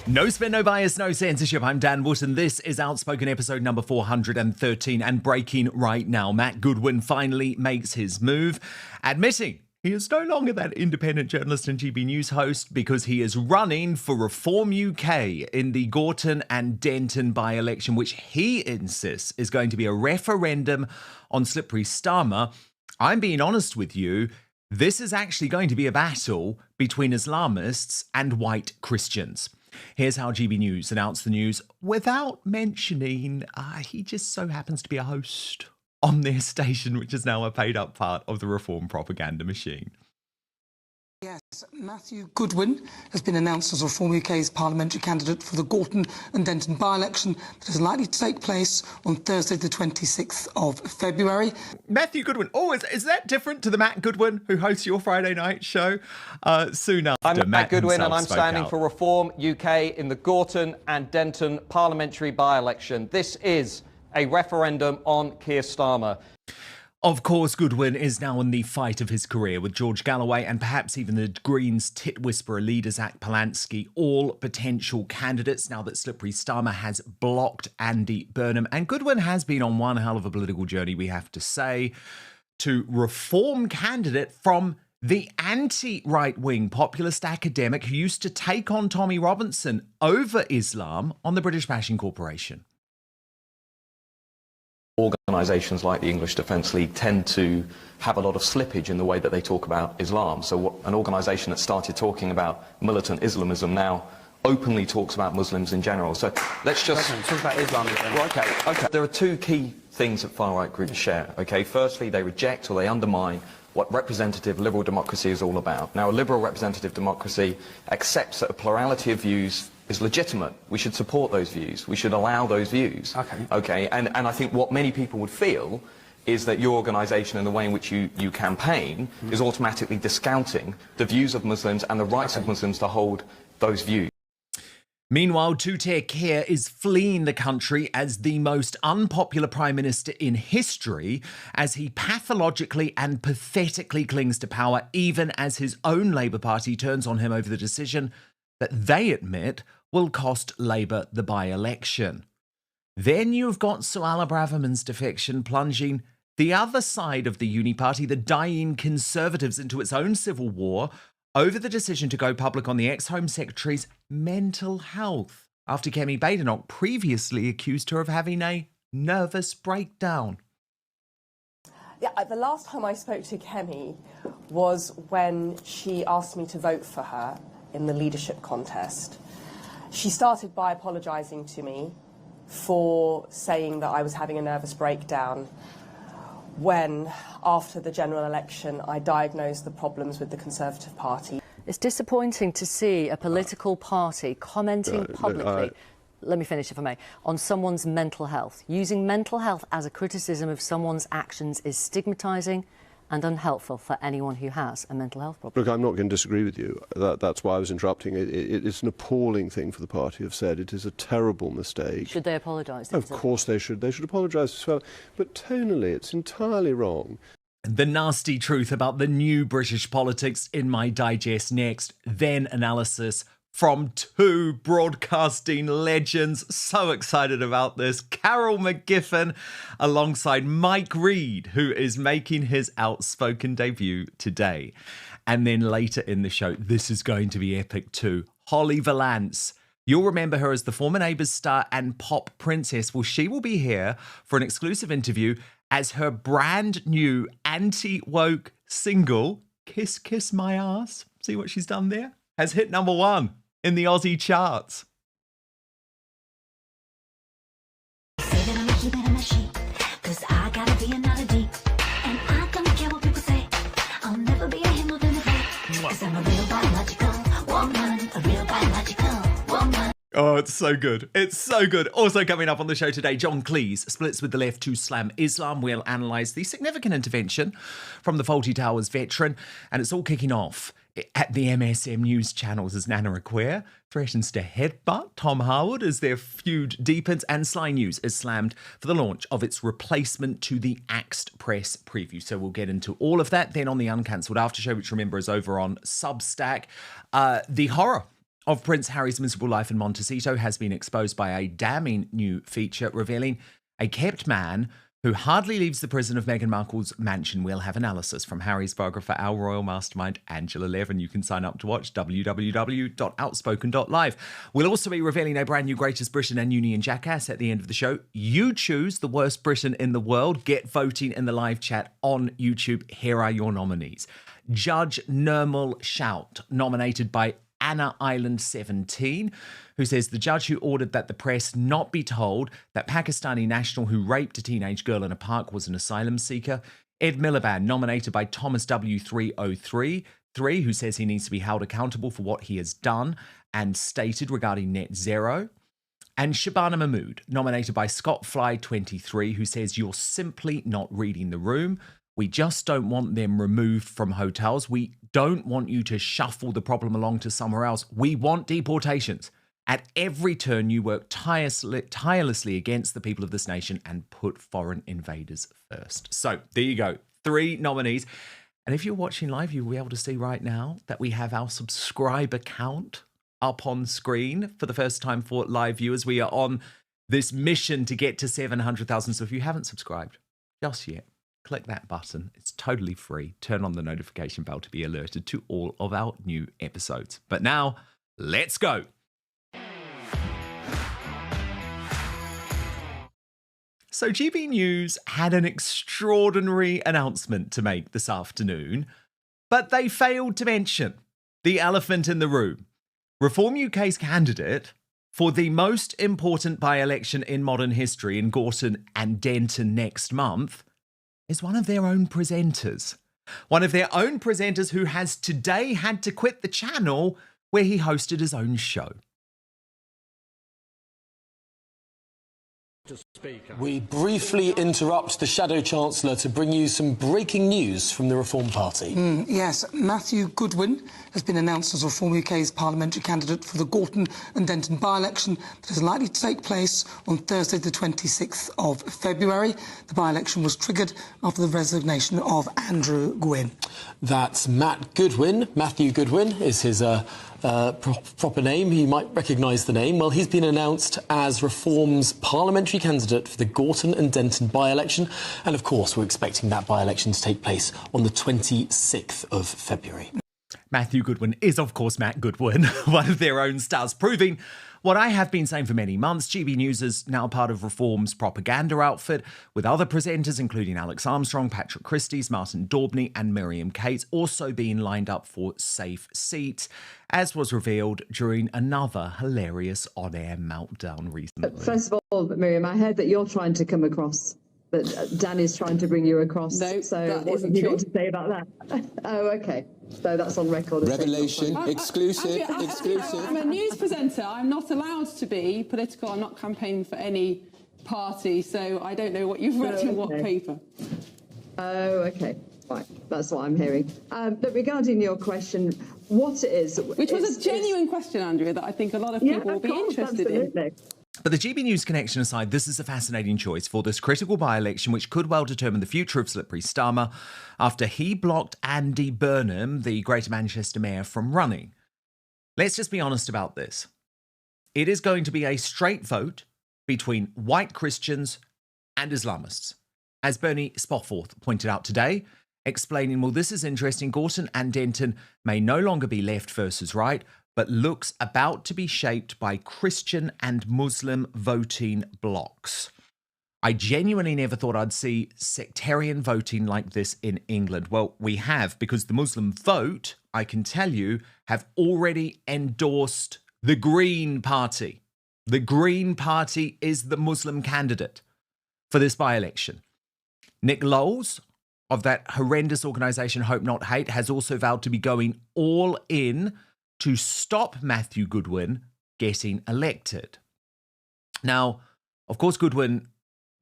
No spin, no bias, no censorship. I'm Dan Wootton. This is Outspoken episode number 413 and breaking right now. Matt Goodwin finally makes his move, admitting he is no longer that independent journalist and GB News host because he is running for Reform UK in the Gorton and Denton by-election, which he insists is going to be a referendum on Slippery Starmer. I'm being honest with you. This is actually going to be a battle between Islamists and white Christians. Here's how GB News announced the news without mentioning he just so happens to be a host on their station, which is now a paid-up part of the Reform propaganda machine. Yes, Matthew Goodwin has been announced as Reform UK's parliamentary candidate for the Gorton and Denton by-election that is likely to take place on Thursday the 26th of February. Matthew Goodwin. Oh, is that different to the Matt Goodwin who hosts your Friday night show? Soon after, I'm Matt Goodwin and I'm standing out. for Reform UK in the Gorton and Denton parliamentary by-election. This is a referendum on Keir Starmer. Of course, Goodwin is now in the fight of his career with George Galloway and perhaps even the Greens' tit whisperer leader Zack Polanski, all potential candidates now that Slippery Starmer has blocked Andy Burnham. And Goodwin has been on one hell of a political journey, we have to say, to Reform candidate from the anti-right-wing populist academic who used to take on Tommy Robinson over Islam on the British Bashing Corporation. Organisations like the English Defence League tend to have a lot of slippage in the way that they talk about Islam. So an organisation that started talking about militant Islamism now openly talks about Muslims in general. So let's just talk about Islam again. Well, okay. There are two key things that far-right groups share. Okay, firstly, they reject or they undermine what representative liberal democracy is all about. Now, a liberal representative democracy accepts that a plurality of views is legitimate. We should support those views. We should allow those views. Okay. And I think what many people would feel is that your organisation and the way in which you campaign is automatically discounting the views of Muslims and the rights of Muslims to hold those views. Meanwhile, Two Tier Keir is fleeing the country as the most unpopular Prime Minister in history as he pathologically and pathetically clings to power, even as his own Labour Party turns on him over the decision that they admit will cost Labour the by-election. Then you've got Suella Braverman's defection plunging the other side of the Uni Party, the dying Conservatives, into its own civil war over the decision to go public on the ex-Home Secretary's mental health after Kemi Badenoch previously accused her of having a nervous breakdown. Yeah, the last time I spoke to Kemi was when she asked me to vote for her in the leadership contest. She started by apologising to me for saying that I was having a nervous breakdown when, after the general election, I diagnosed the problems with the Conservative Party. It's disappointing to see a political party commenting publicly, let me finish if I may, on someone's mental health. Using mental health as a criticism of someone's actions is stigmatising and unhelpful for anyone who has a mental health problem. Look, I'm not going to disagree with you. That's why I was interrupting. It's an appalling thing for the party to have said. It is a terrible mistake. Should they apologise? Of course they should. They should apologise as well. But tonally, it's entirely wrong. The nasty truth about the new British politics in my digest next. Then analysis from two broadcasting legends. So excited about this. Carol McGiffin alongside Mike Reid, who is making his Outspoken debut today. And then later in the show, this is going to be epic too. Holly Valance. You'll remember her as the former Neighbours star and pop princess. Well, she will be here for an exclusive interview as her brand new anti-woke single, Kiss Kiss My Ass, see what she's done there, has hit #1 in the Aussie charts. Oh, it's so good. It's so good. Also coming up on the show today, John Cleese splits with the left to slam Islam. We'll analyse the significant intervention from the Fawlty Towers veteran. And it's all kicking off at the MSM News channels as Nana Aquare threatens to headbutt Tom Harwood as their feud deepens, and Sly News is slammed for the launch of its replacement to the Axed Press preview. So we'll get into all of that. Then on the Uncancelled After Show, which remember is over on Substack, the horror of Prince Harry's miserable life in Montecito has been exposed by a damning new feature revealing a kept man who hardly leaves the prison of Meghan Markle's mansion. We'll have analysis from Harry's biographer, our royal mastermind, Angela Levin. You can sign up to watch www.outspoken.live. We'll also be revealing a brand new Greatest Britain and Union Jackass at the end of the show. You choose the worst Briton in the world. Get voting in the live chat on YouTube. Here are your nominees. Judge Nirmal Shout, nominated by Anna Island 17, who says the judge who ordered that the press not be told that Pakistani national who raped a teenage girl in a park was an asylum seeker. Ed Miliband, nominated by Thomas W303, who says he needs to be held accountable for what he has done and stated regarding net zero. And Shabana Mahmood, nominated by Scott Fly 23, who says you're simply not reading the room. We just don't want them removed from hotels. We don't want you to shuffle the problem along to somewhere else. We want deportations. At every turn, you work tirelessly against the people of this nation and put foreign invaders first. So there you go. 3 nominees. And if you're watching live, you'll be able to see right now that we have our subscriber count up on screen for the first time for live viewers. We are on this mission to get to 700,000. So if you haven't subscribed just yet, click that button. It's totally free. Turn on the notification bell to be alerted to all of our new episodes. But now, let's go. So GB News had an extraordinary announcement to make this afternoon, but they failed to mention the elephant in the room. Reform UK's candidate for the most important by-election in modern history in Gorton and Denton next month is one of their own presenters. One of their own presenters who has today had to quit the channel where he hosted his own show. We briefly interrupt the Shadow Chancellor to bring you some breaking news from the Reform Party. Yes, Matthew Goodwin has been announced as Reform UK's parliamentary candidate for the Gorton and Denton by-election that is likely to take place on Thursday the 26th of February. The by-election was triggered after the resignation of Andrew Gwynn. That's Matt Goodwin. Matthew Goodwin is his proper name. You might recognise the name. Well, he's been announced as Reform's parliamentary candidate for the Gorton and Denton by-election. And of course, we're expecting that by-election to take place on the 26th of February. Matthew Goodwin is, of course, Matt Goodwin, one of their own stars, proving what I have been saying for many months. GB News is now part of Reform's propaganda outfit, with other presenters including Alex Armstrong, Patrick Christys, Martin Daubney and Miriam Cates also being lined up for safe seats, as was revealed during another hilarious on-air meltdown recently. First of all, Miriam, I heard that you're trying to come across, that Dan is trying to bring you across. No, so that what have isn't you true. got to say about that? Oh, okay. So that's on record. Revelation, exclusive, exclusive. I'm a news presenter. I'm not allowed to be political. I'm not campaigning for any party, so I don't know what you've read in what paper. Oh, okay. Right, that's what I'm hearing. But regarding your question, what it is... Which was a genuine question, Andrea, that I think a lot of people will be interested in. But the GB News connection aside, this is a fascinating choice for this critical by-election which could well determine the future of Slippery Starmer after he blocked Andy Burnham, the Greater Manchester mayor, from running. Let's just be honest about this. It is going to be a straight vote between white Christians and Islamists. As Bernie Spofforth pointed out today, explaining, well, this is interesting, Gorton and Denton may no longer be left versus right, but looks about to be shaped by Christian and Muslim voting blocs. I genuinely never thought I'd see sectarian voting like this in England. Well, we have, because the Muslim vote, I can tell you, have already endorsed the Green Party. The Green Party is the Muslim candidate for this by-election. Nick Lowles of that horrendous organisation Hope Not Hate has also vowed to be going all in to stop Matthew Goodwin getting elected. Now, of course, Goodwin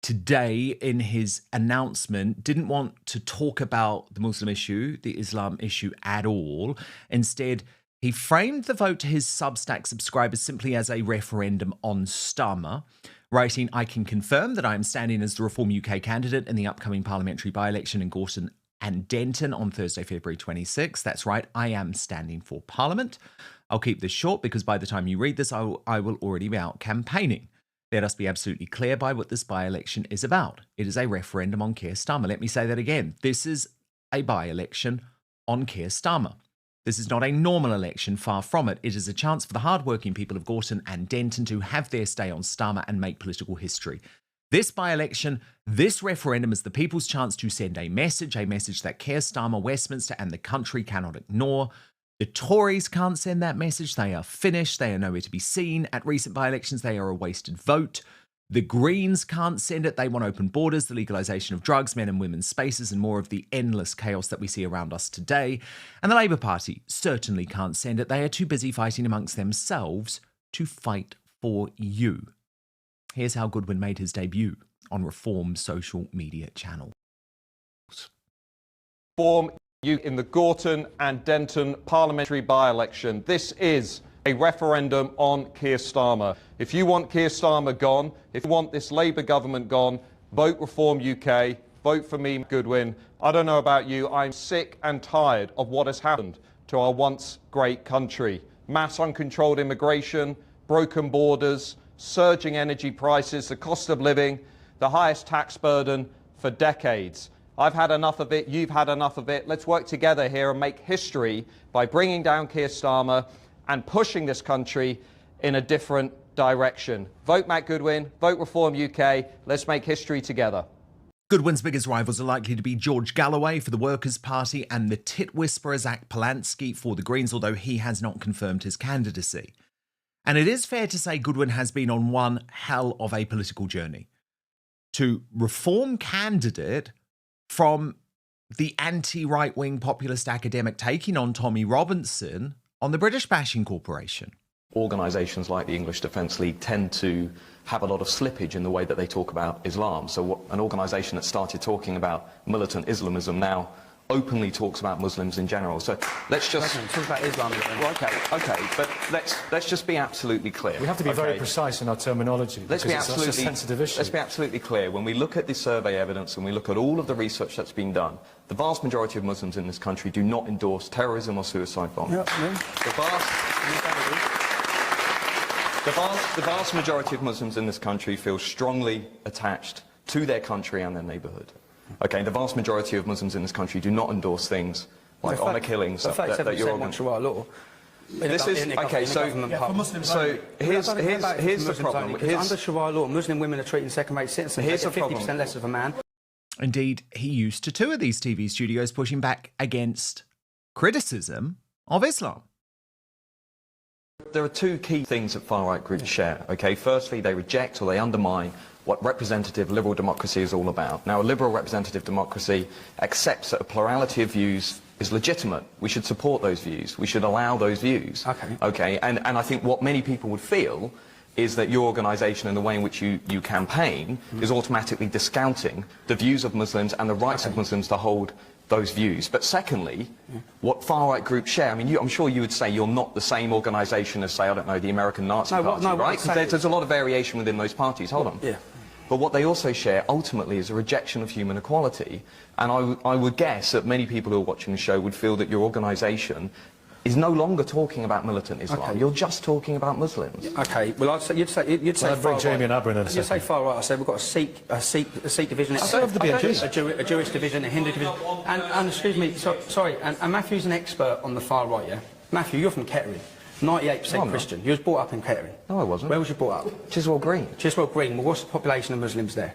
today in his announcement didn't want to talk about the Muslim issue, the Islam issue at all. Instead, he framed the vote to his Substack subscribers simply as a referendum on Starmer, writing, I can confirm that I am standing as the Reform UK candidate in the upcoming parliamentary by-election in Gorton and Denton on Thursday, February 26th. That's right, I am standing for Parliament. I'll keep this short because by the time you read this, I will already be out campaigning. Let us be absolutely clear by what this by-election is about. It is a referendum on Keir Starmer. Let me say that again. This is a by-election on Keir Starmer. This is not a normal election, far from it. It is a chance for the hard-working people of Gorton and Denton to have their stay on Starmer and make political history. This by-election, this referendum is the people's chance to send a message that Keir Starmer, Westminster and the country cannot ignore. The Tories can't send that message. They are finished. They are nowhere to be seen. At recent by-elections, they are a wasted vote. The Greens can't send it. They want open borders, the legalisation of drugs, men and women's spaces, and more of the endless chaos that we see around us today. And the Labour Party certainly can't send it. They are too busy fighting amongst themselves to fight for you. Here's how Goodwin made his debut on Reform social media channel. You in the Gorton and Denton parliamentary by-election. This is a referendum on Keir Starmer. If you want Keir Starmer gone, if you want this Labour government gone, vote Reform UK, vote for me, Goodwin. I don't know about you, I'm sick and tired of what has happened to our once great country. Mass uncontrolled immigration, broken borders, surging energy prices, the cost of living, the highest tax burden for decades. I've had enough of it, you've had enough of it. Let's work together here and make history by bringing down Keir Starmer and pushing this country in a different direction. Vote Matt Goodwin, vote Reform UK, let's make history together. Goodwin's biggest rivals are likely to be George Galloway for the Workers' Party and the tit whisperer Zack Polanski for the Greens, although he has not confirmed his candidacy. And it is fair to say Goodwin has been on one hell of a political journey. To Reform candidate from the anti-right-wing populist academic taking on Tommy Robinson on the British Bashing Corporation. Organisations like the English Defence League tend to have a lot of slippage in the way that they talk about Islam. So an organisation that started talking about militant Islamism now openly talks about Muslims in general. So let's just talk about Islam. Well, okay, but let's just be absolutely clear. We have to be very precise in our terminology. Let's be absolutely it's a sensitive issue. Let's be absolutely clear. When we look at the survey evidence and we look at all of the research that's been done, the vast majority of Muslims in this country do not endorse terrorism or suicide bombing. The vast majority of Muslims in this country feel strongly attached to their country and their neighbourhood. Okay, the vast majority of Muslims in this country do not endorse things like honour killings that you're want Sharia law. This is okay. So here's the problem. Under Sharia law, Muslim women are treated second-rate citizens. Here's the 50% less of a man. Indeed, he used to tour these TV studios pushing back against criticism of Islam. There are two key things that far-right groups share. Okay, firstly, they reject or they undermine what representative liberal democracy is all about. Now, a liberal representative democracy accepts that a plurality of views is legitimate. We should support those views. We should allow those views. Okay, and I think what many people would feel is that your organisation and the way in which you campaign is automatically discounting the views of Muslims and the rights of Muslims to hold those views. But secondly, what far-right groups share, I mean, I'm sure you would say you're not the same organisation as, say, I don't know, the American Nazi Party, right? Because there's a lot of variation within those parties. Hold on. Yeah. But what they also share, ultimately, is a rejection of human equality. And I would guess that many people who are watching the show would feel that your organisation is no longer talking about militant Islam. Okay. You're just talking about Muslims. Okay. Well, you'd say bring Jamie and Abra in a second. You'd say far right. I said we've got a Sikh division, a Jewish division, a Hindu division, and excuse me, sorry. And Matthew's an expert on the far right. Yeah. Matthew, you're from Kettering. 98% Christian. You was brought up in Kettering. No, I wasn't. Where was you brought up? Chiswell Green. Chiswell Green. Well, what's the population of Muslims there?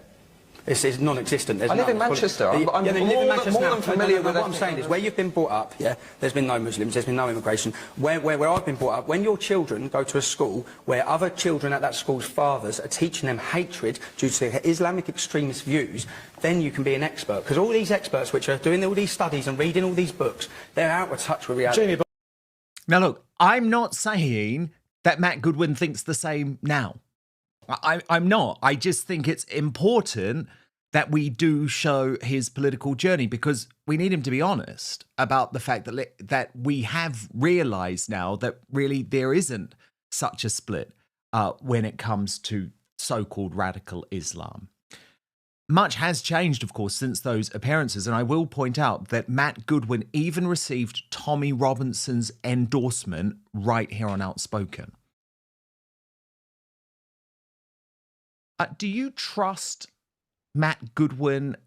It's non-existent. I live in Manchester. I'm more than familiar with what I'm saying is, where you've been brought up, yeah, there's been no Muslims, there's been no immigration. Where I've been brought up, when your children go to a school where other children at that school's fathers are teaching them hatred due to their Islamic extremist views, then you can be an expert. Because all these experts which are doing all these studies and reading all these books, they're out of touch with reality. Now look, I'm not saying that Matt Goodwin thinks the same now. I'm not. I just think it's important that we do show his political journey because we need him to be honest about the fact that we have realised now that really there isn't such a split when it comes to so-called radical Islam. Much has changed, of course, since those appearances, and I will point out that Matt Goodwin even received Tommy Robinson's endorsement right here on Outspoken. Do you trust Matt Goodwin,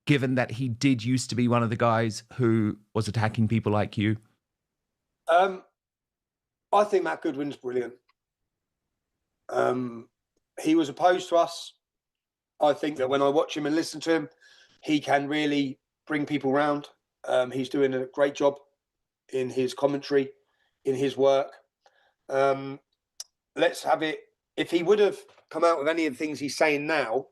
given that he did used to be one of the guys who was attacking people like you? I think Matt Goodwin's brilliant. He was opposed to us. I think that when I watch him and listen to him, he can really bring people round. He's doing a great job in his commentary, in his work. Let's have it. If he would have come out with any of the things he's saying now,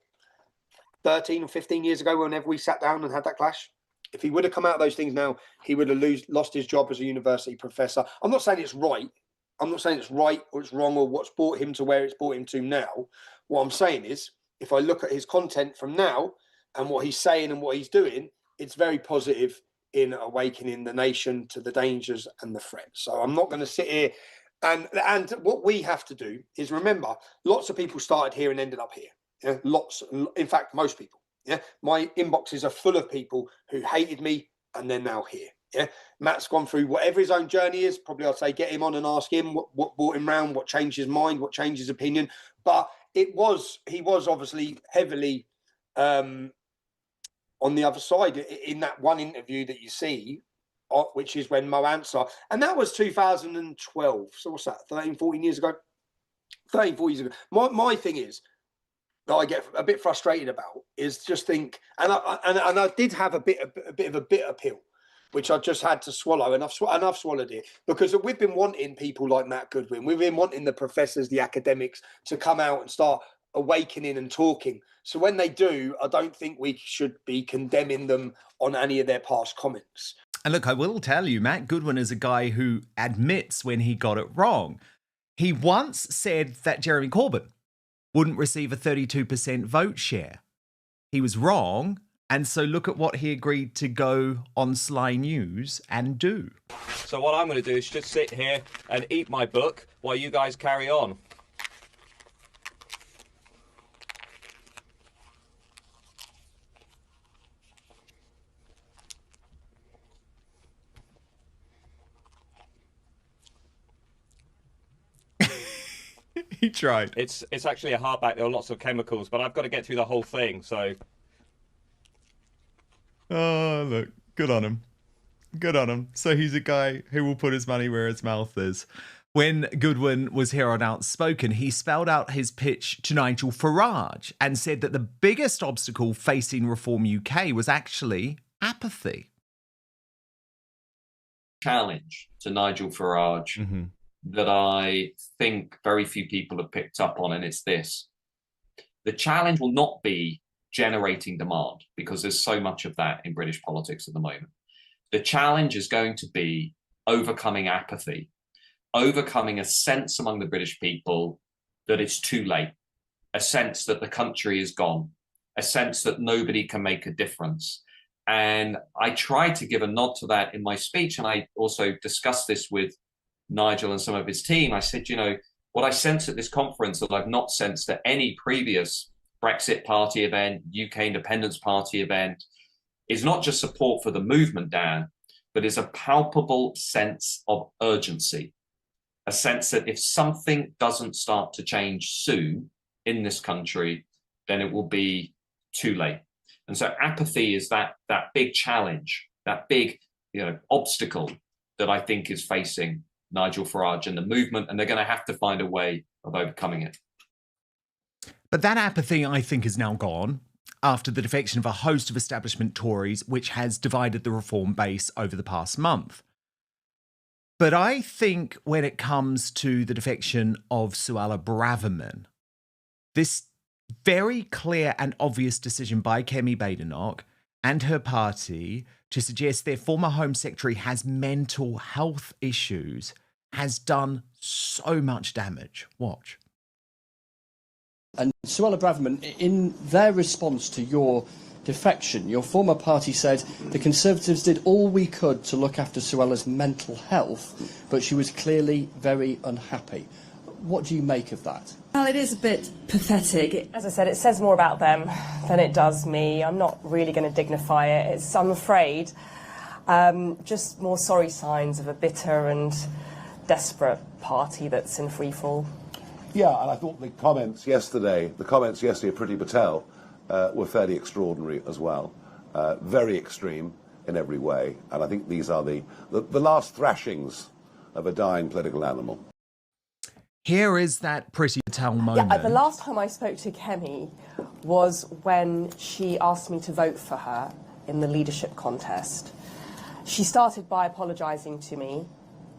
13 or 15 years ago, whenever we sat down and had that clash, if he would have come out of those things now, he would have lost his job as a university professor. I'm not saying it's right. I'm not saying it's right or it's wrong or what's brought him to where it's brought him to now. What I'm saying is, if I look at his content from now and what he's saying and what he's doing, it's very positive in awakening the nation to the dangers and the threats. So I'm not going to sit here and what we have to do is remember, lots of people started here and ended up here. Yeah? Lots, in fact, most people. Yeah, my inboxes are full of people who hated me and they're now here. Yeah, Matt's gone through whatever his own journey is. Probably I'd say get him on and ask him what brought him round, what changed his mind, what changed his opinion. But he was obviously heavily on the other side in that one interview that you see, which is when Mo Answer, and that was 2012. So what's that, 13, 14 years ago? 13, 14 years ago. My thing is, that I get a bit frustrated about is just think, and I did have a bit of a bitter pill, which I just had to swallow, and I've swallowed it, because we've been wanting people like Matt Goodwin, we've been wanting the professors, the academics to come out and start awakening and talking. So when they do, I don't think we should be condemning them on any of their past comments. And look, I will tell you, Matt Goodwin is a guy who admits when he got it wrong. He once said that Jeremy Corbyn wouldn't receive a 32% vote share. He was wrong, and so look at what he agreed to go on Sly News and do. So what I'm going to do is just sit here and eat my book while you guys carry on. He tried. It's actually a hardback. There are lots of chemicals, but I've got to get through the whole thing, so... Oh, look. Good on him. Good on him. So he's a guy who will put his money where his mouth is. When Goodwin was here on Outspoken, he spelled out his pitch to Nigel Farage and said that the biggest obstacle facing Reform UK was actually apathy. Challenge to Nigel Farage that I think very few people have picked up on, and it's this. The challenge will not be generating demand, because there's so much of that in British politics at the moment. The challenge is going to be overcoming apathy, overcoming a sense among the British people that it's too late, a sense that the country is gone, a sense that nobody can make a difference. And I tried to give a nod to that in my speech, and I also discussed this with Nigel and some of his team. I said, you know, what I sense at this conference that I've not sensed at any previous Brexit Party event, UK Independence Party event, is not just support for the movement, Dan, but is a palpable sense of urgency, a sense that if something doesn't start to change soon in this country, then it will be too late. And so apathy is that big challenge, that big, obstacle that I think is facing Nigel Farage and the movement, and they're going to have to find a way of overcoming it. But that apathy, I think, is now gone after the defection of a host of establishment Tories, which has divided the Reform base over the past month. But I think when it comes to the defection of Suella Braverman, this very clear and obvious decision by Kemi Badenoch and her party to suggest their former Home Secretary has mental health issues has done so much damage. Watch. And Suella Braverman, in their response to your defection, your former party said the Conservatives did all we could to look after Suella's mental health, but she was clearly very unhappy. What do you make of that? Well, it is a bit pathetic. As I said, it says more about them than it does me. I'm not really going to dignify it. I'm afraid, just more sorry signs of a bitter and desperate party that's in freefall. Yeah, and I thought the comments yesterday of Priti Patel were fairly extraordinary as well. Very extreme in every way. And I think these are the last thrashings of a dying political animal. Here is that Priti Patel moment. Yeah, the last time I spoke to Kemi was when she asked me to vote for her in the leadership contest. She started by apologising to me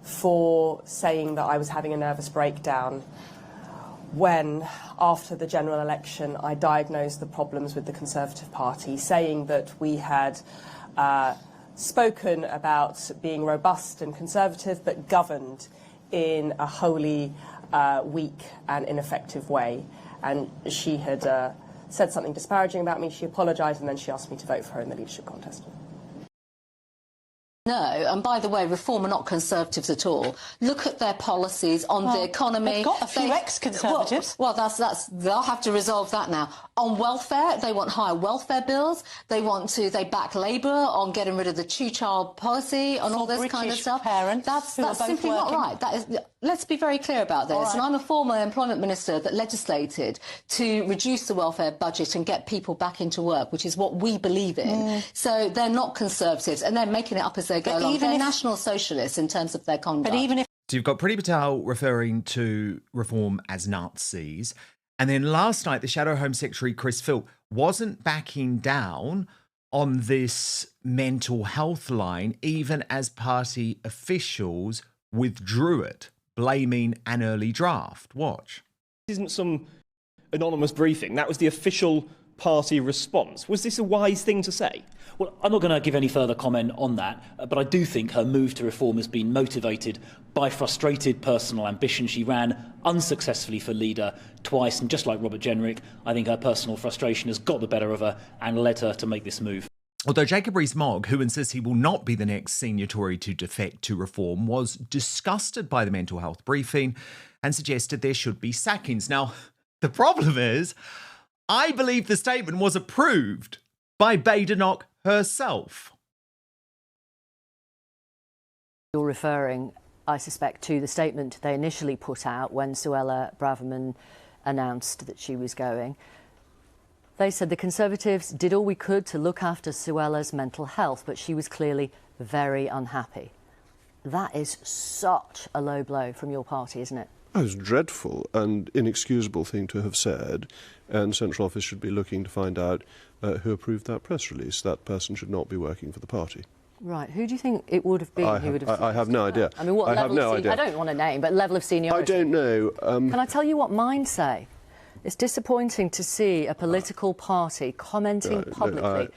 for saying that I was having a nervous breakdown when, after the general election, I diagnosed the problems with the Conservative Party, saying that we had spoken about being robust and conservative, but governed in a wholly weak and ineffective way. And she had said something disparaging about me. She apologised, and then she asked me to vote for her in the leadership contest. No, and by the way, Reform are not Conservatives at all. Look at their policies on the economy. They've got a few ex-Conservatives. Well, they'll have to resolve that now. On welfare, they want higher welfare bills. They back Labour on getting rid of the two-child policy and all this kind of stuff. That's simply not right. That is. Let's be very clear about this. Right. And I'm a former employment minister that legislated to reduce the welfare budget and get people back into work, which is what we believe in. So they're not Conservatives, and they're making it up as they go along. They're National Socialists in terms of their conduct. So you've got Priti Patel referring to Reform as Nazis. And then last night, the Shadow Home Secretary, Chris Philp, wasn't backing down on this mental health line, even as party officials withdrew it, blaming an early draft. Watch. This isn't some anonymous briefing. That was the official party response. Was this a wise thing to say? Well, I'm not going to give any further comment on that, but I do think her move to reform has been motivated by frustrated personal ambition. She ran unsuccessfully for leader twice, and just like Robert Jenrick, I think her personal frustration has got the better of her and led her to make this move. Although Jacob Rees-Mogg, who insists he will not be the next senior Tory to defect to Reform, was disgusted by the mental health briefing and suggested there should be sackings. Now, the problem is, I believe the statement was approved by Badenoch herself. You're referring, I suspect, to the statement they initially put out when Suella Braverman announced that she was going. They said the Conservatives did all we could to look after Suella's mental health, but she was clearly very unhappy. That is such a low blow from your party, isn't it? It was a dreadful and inexcusable thing to have said, and Central Office should be looking to find out who approved that press release. That person should not be working for the party. Right. Who do you think it would have been? I have no idea. I mean, what level have no idea. I don't want to name, but level of seniority. I don't know. Can I tell you what mine say? It's disappointing to see a political party commenting publicly,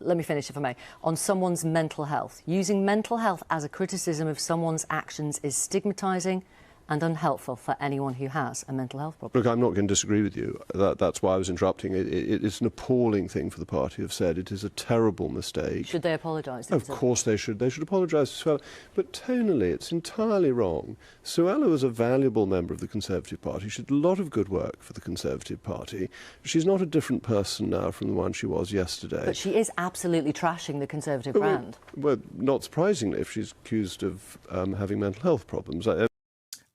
let me finish if I may, on someone's mental health. Using mental health as a criticism of someone's actions is stigmatising and unhelpful for anyone who has a mental health problem. Look, I'm not going to disagree with you. That's why I was interrupting. It's an appalling thing for the party to have said. It is a terrible mistake. Should they apologise? Of course they should. They should apologise to Suella. But tonally, it's entirely wrong. Suella was a valuable member of the Conservative Party. She did a lot of good work for the Conservative Party. She's not a different person now from the one she was yesterday. But she is absolutely trashing the Conservative brand. Well, not surprisingly, if she's accused of having mental health problems.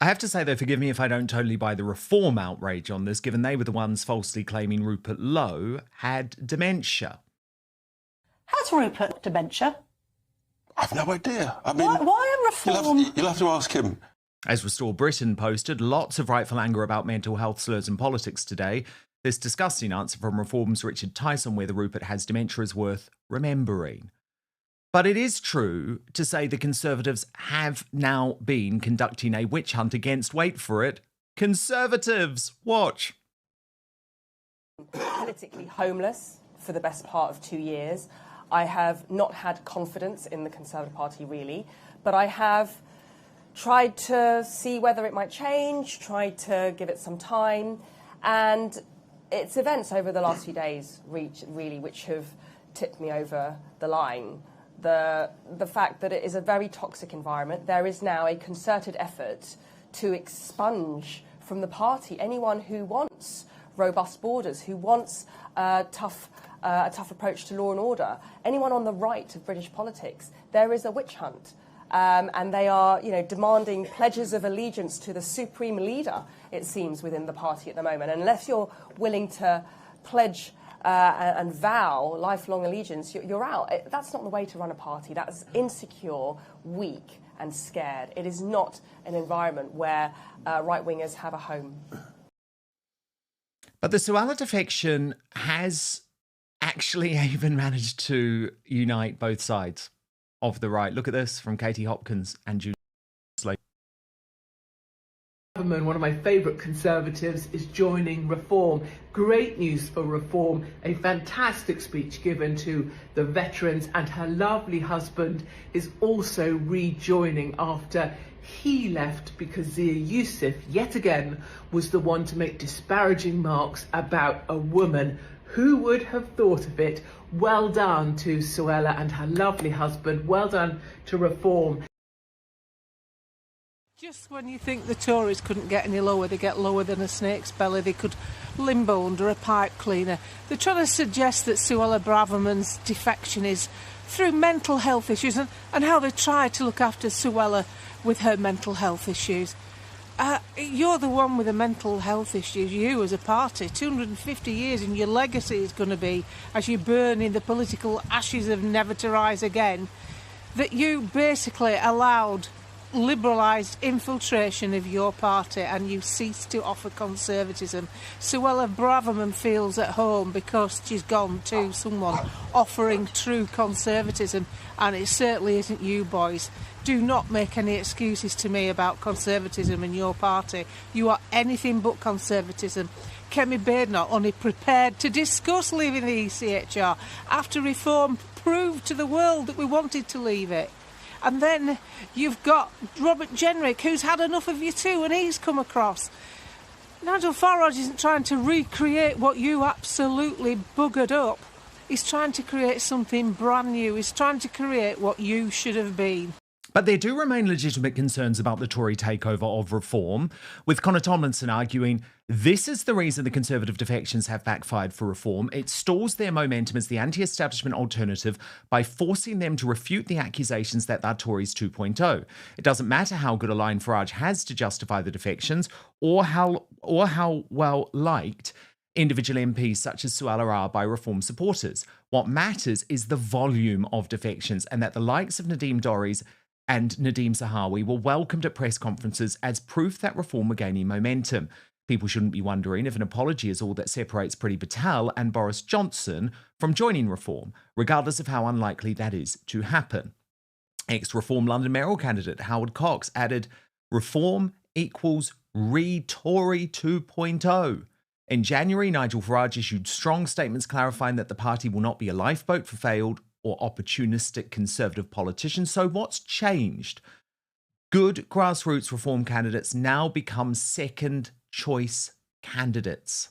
I have to say, though, forgive me if I don't totally buy the Reform outrage on this, given they were the ones falsely claiming Rupert Lowe had dementia. Has Rupert dementia? I've no idea. I mean, why are Reform... You'll have to ask him. As Restore Britain posted, lots of rightful anger about mental health slurs and politics today. This disgusting answer from Reform's Richard Tyson, whether Rupert has dementia, is worth remembering. But it is true to say the Conservatives have now been conducting a witch hunt against, wait for it, Conservatives. Watch. Politically homeless for the best part of 2 years. I have not had confidence in the Conservative Party, really, but I have tried to see whether it might change, tried to give it some time, and it's events over the last few days, really, which have tipped me over the line. The fact that it is a very toxic environment. There is now a concerted effort to expunge from the party, anyone who wants robust borders, who wants a tough approach to law and order, anyone on the right of British politics, there is a witch hunt. And they are, demanding pledges of allegiance to the supreme leader, it seems, within the party at the moment. And unless you're willing to pledge and vow lifelong allegiance, you're out. That's not the way to run a party. That's insecure, weak and scared. It is not an environment where right-wingers have a home. But the Suella defection has actually even managed to unite both sides of the right. Look at this from Katie Hopkins and Julie Slade. One of my favourite Conservatives is joining Reform. Great news for Reform. A fantastic speech given to the veterans, and her lovely husband is also rejoining after he left because Zia Youssef, yet again, was the one to make disparaging remarks about a woman. Who would have thought of it? Well done to Suella and her lovely husband. Well done to Reform. Just when you think the Tories couldn't get any lower, they get lower than a snake's belly. They could limbo under a pipe cleaner. They're trying to suggest that Suella Braverman's defection is through mental health issues and how they try to look after Suella with her mental health issues. You're the one with the mental health issues, you as a party. 250 years, and your legacy is going to be, as you burn in the political ashes of never to rise again, that you basically allowed liberalised infiltration of your party and you ceased to offer conservatism. Suella Braverman feels at home because she's gone to someone offering true conservatism, and it certainly isn't you boys. Do not make any excuses to me about conservatism in your party. You are anything but conservatism. Kemi Badenoch only prepared to discuss leaving the ECHR after Reform proved to the world that we wanted to leave it. And then you've got Robert Jenrick, who's had enough of you too, and he's come across. Nigel Farage isn't trying to recreate what you absolutely buggered up. He's trying to create something brand new. He's trying to create what you should have been. But there do remain legitimate concerns about the Tory takeover of Reform, with Conor Tomlinson arguing this is the reason the Conservative defections have backfired for Reform. It stalls their momentum as the anti-establishment alternative by forcing them to refute the accusations that they're Tories 2.0. It doesn't matter how good a line Farage has to justify the defections or how well liked individual MPs such as Suella are by Reform supporters. What matters is the volume of defections, and that the likes of Nadeem Dorries and Nadeem Zahawi were welcomed at press conferences as proof that Reform were gaining momentum. People shouldn't be wondering if an apology is all that separates Priti Patel and Boris Johnson from joining Reform, regardless of how unlikely that is to happen. Ex-Reform London mayoral candidate Howard Cox added, Reform equals re-Tory 2.0. In January, Nigel Farage issued strong statements clarifying that the party will not be a lifeboat for failed or opportunistic Conservative politicians. So what's changed? Good grassroots Reform candidates now become second choice candidates.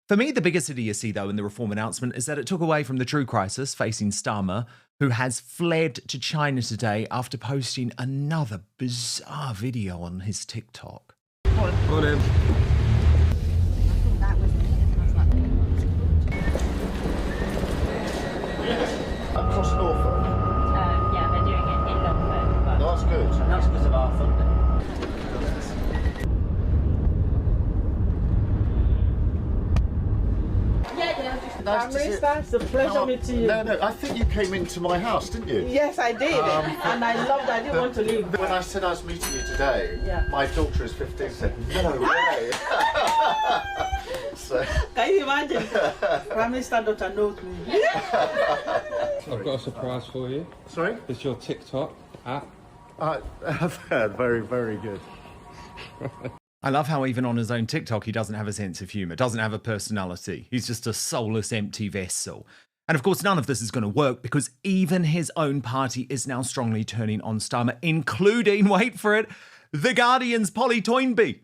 For me, the biggest idiocy, though, in the Reform announcement is that it took away from the true crisis facing Starmer, who has fled to China today after posting another bizarre video on his TikTok. Morning. Across Norfolk? Yeah, they're doing it in Norfolk. But That's good. And that's because of our funding. It's a pleasure meeting you. No, I think you came into my house, didn't you? Yes, I did. And I loved it. I didn't want to leave. When I said I was meeting you today, Yeah. my daughter is 15, said, no way. So. Can you imagine? Prime Minister daughter knows me. I've got a surprise for you. Sorry? It's your TikTok app. I've heard. Very, very good. I love how even on his own TikTok, he doesn't have a sense of humour, doesn't have a personality. He's just a soulless, empty vessel. And of course, none of this is going to work because even his own party is now strongly turning on Starmer, including, wait for it, The Guardian's Polly Toynbee,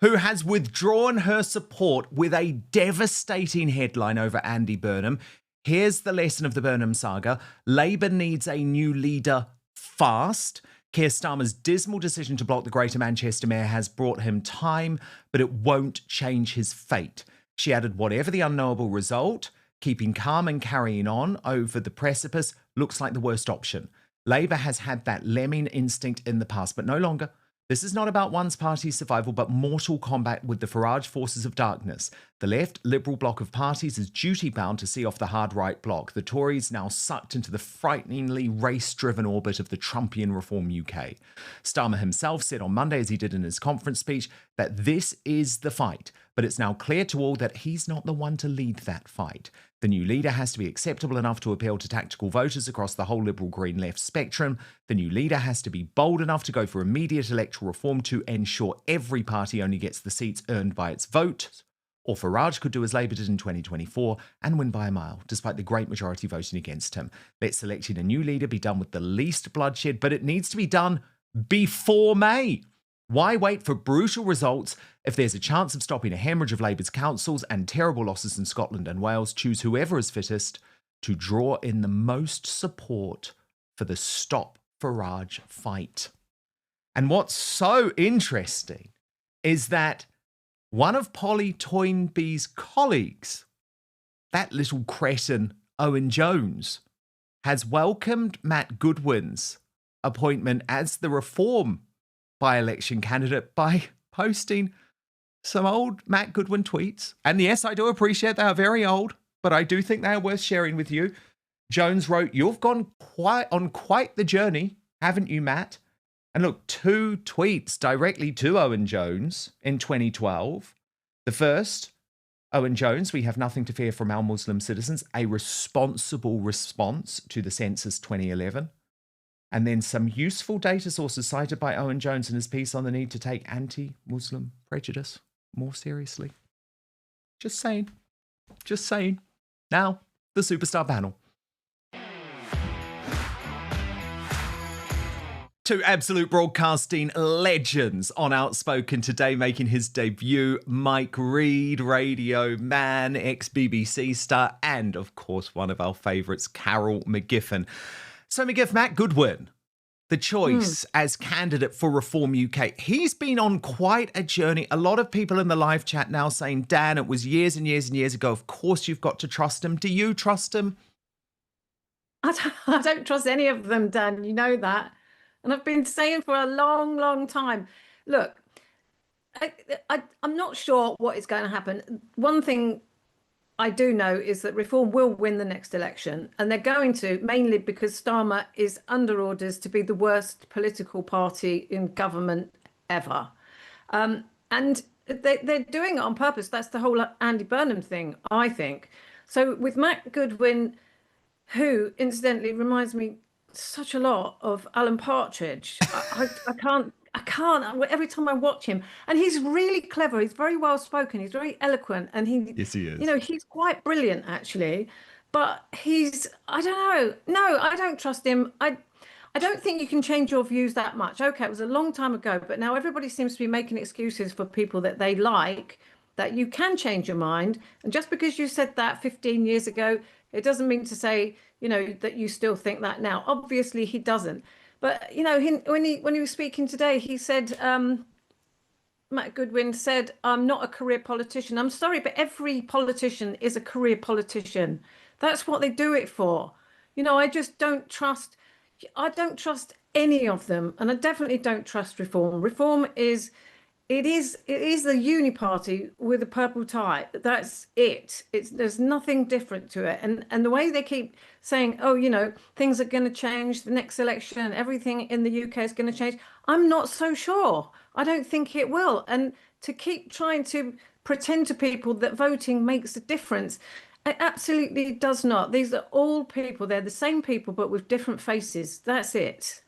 who has withdrawn her support with a devastating headline over Andy Burnham. Here's the lesson of the Burnham saga. Labour needs a new leader fast. Keir Starmer's dismal decision to block the Greater Manchester Mayor has brought him time, but it won't change his fate. She added, whatever the unknowable result, keeping calm and carrying on over the precipice looks like the worst option. Labour has had that lemming instinct in the past, but no longer. This is not about one's party's survival, but mortal combat with the Farage forces of darkness. The left Liberal bloc of parties is duty-bound to see off the hard right bloc. The Tories now sucked into the frighteningly race-driven orbit of the Trumpian Reform UK. Starmer himself said on Monday, as he did in his conference speech, that this is the fight, but it's now clear to all that he's not the one to lead that fight. The new leader has to be acceptable enough to appeal to tactical voters across the whole Liberal Green left spectrum. The new leader has to be bold enough to go for immediate electoral reform to ensure every party only gets the seats earned by its vote. Or Farage could do as Labour did in 2024 and win by a mile, despite the great majority voting against him. Let selecting a new leader be done with the least bloodshed, but it needs to be done before May. Why wait for brutal results if there's a chance of stopping a hemorrhage of Labour's councils and terrible losses in Scotland and Wales? Choose whoever is fittest to draw in the most support for the Stop Farage fight. And what's so interesting is that one of Polly Toynbee's colleagues, that little cretin Owen Jones, has welcomed Matt Goodwin's appointment as the Reform by-election candidate by posting some old Matt Goodwin tweets. And yes, I do appreciate they are very old, but I do think they are worth sharing with you. Jones wrote, "You've gone quite the journey, haven't you, Matt?" And look, 2 tweets directly to Owen Jones in 2012. The first, Owen Jones, "We have nothing to fear from our Muslim citizens, a responsible response to the census 2011. And then some useful data sources cited by Owen Jones in his piece on the need to take anti-Muslim prejudice more seriously. Just saying. Just saying. Now, the Superstar panel. 2 absolute broadcasting legends on Outspoken today, making his debut. Mike Reid, radio man, ex-BBC star, and of course one of our favourites, Carol McGiffin. So McGiff, Matt Goodwin, the choice as candidate for Reform UK. He's been on quite a journey. A lot of people in the live chat now saying, Dan, it was years and years and years ago. Of course you've got to trust him. Do you trust him? I don't trust any of them, Dan. You know that. And I've been saying for a long, long time. Look, I'm not sure what is going to happen. One thing I do know is that Reform will win the next election, and they're going to, mainly because Starmer is under orders to be the worst political party in government ever. And they're doing it on purpose. That's the whole Andy Burnham thing, I think. So with Matt Goodwin, who incidentally reminds me such a lot of Alan Partridge, I can't. Every time I watch him, and he's really clever. He's very well spoken. He's very eloquent, and yes, he is. You know, he's quite brilliant actually. But I don't know. No, I don't trust him. I don't think you can change your views that much. Okay, it was a long time ago, but now everybody seems to be making excuses for people that they like. That you can change your mind, and just because you said that 15 years ago, it doesn't mean to say, you know, that you still think that now. Obviously, he doesn't. But, you know, when he was speaking today, he said, Matt Goodwin said, "I'm not a career politician." I'm sorry, but every politician is a career politician. That's what they do it for. You know, I just don't trust any of them. And I definitely don't trust Reform. Reform is the uni party with a purple tie. That's it. There's nothing different to it. And the way they keep saying, oh, you know, things are going to change the next election, everything in the UK is going to change. I'm not so sure. I don't think it will. And to keep trying to pretend to people that voting makes a difference, it absolutely does not. These are all people. They're the same people, but with different faces. That's it.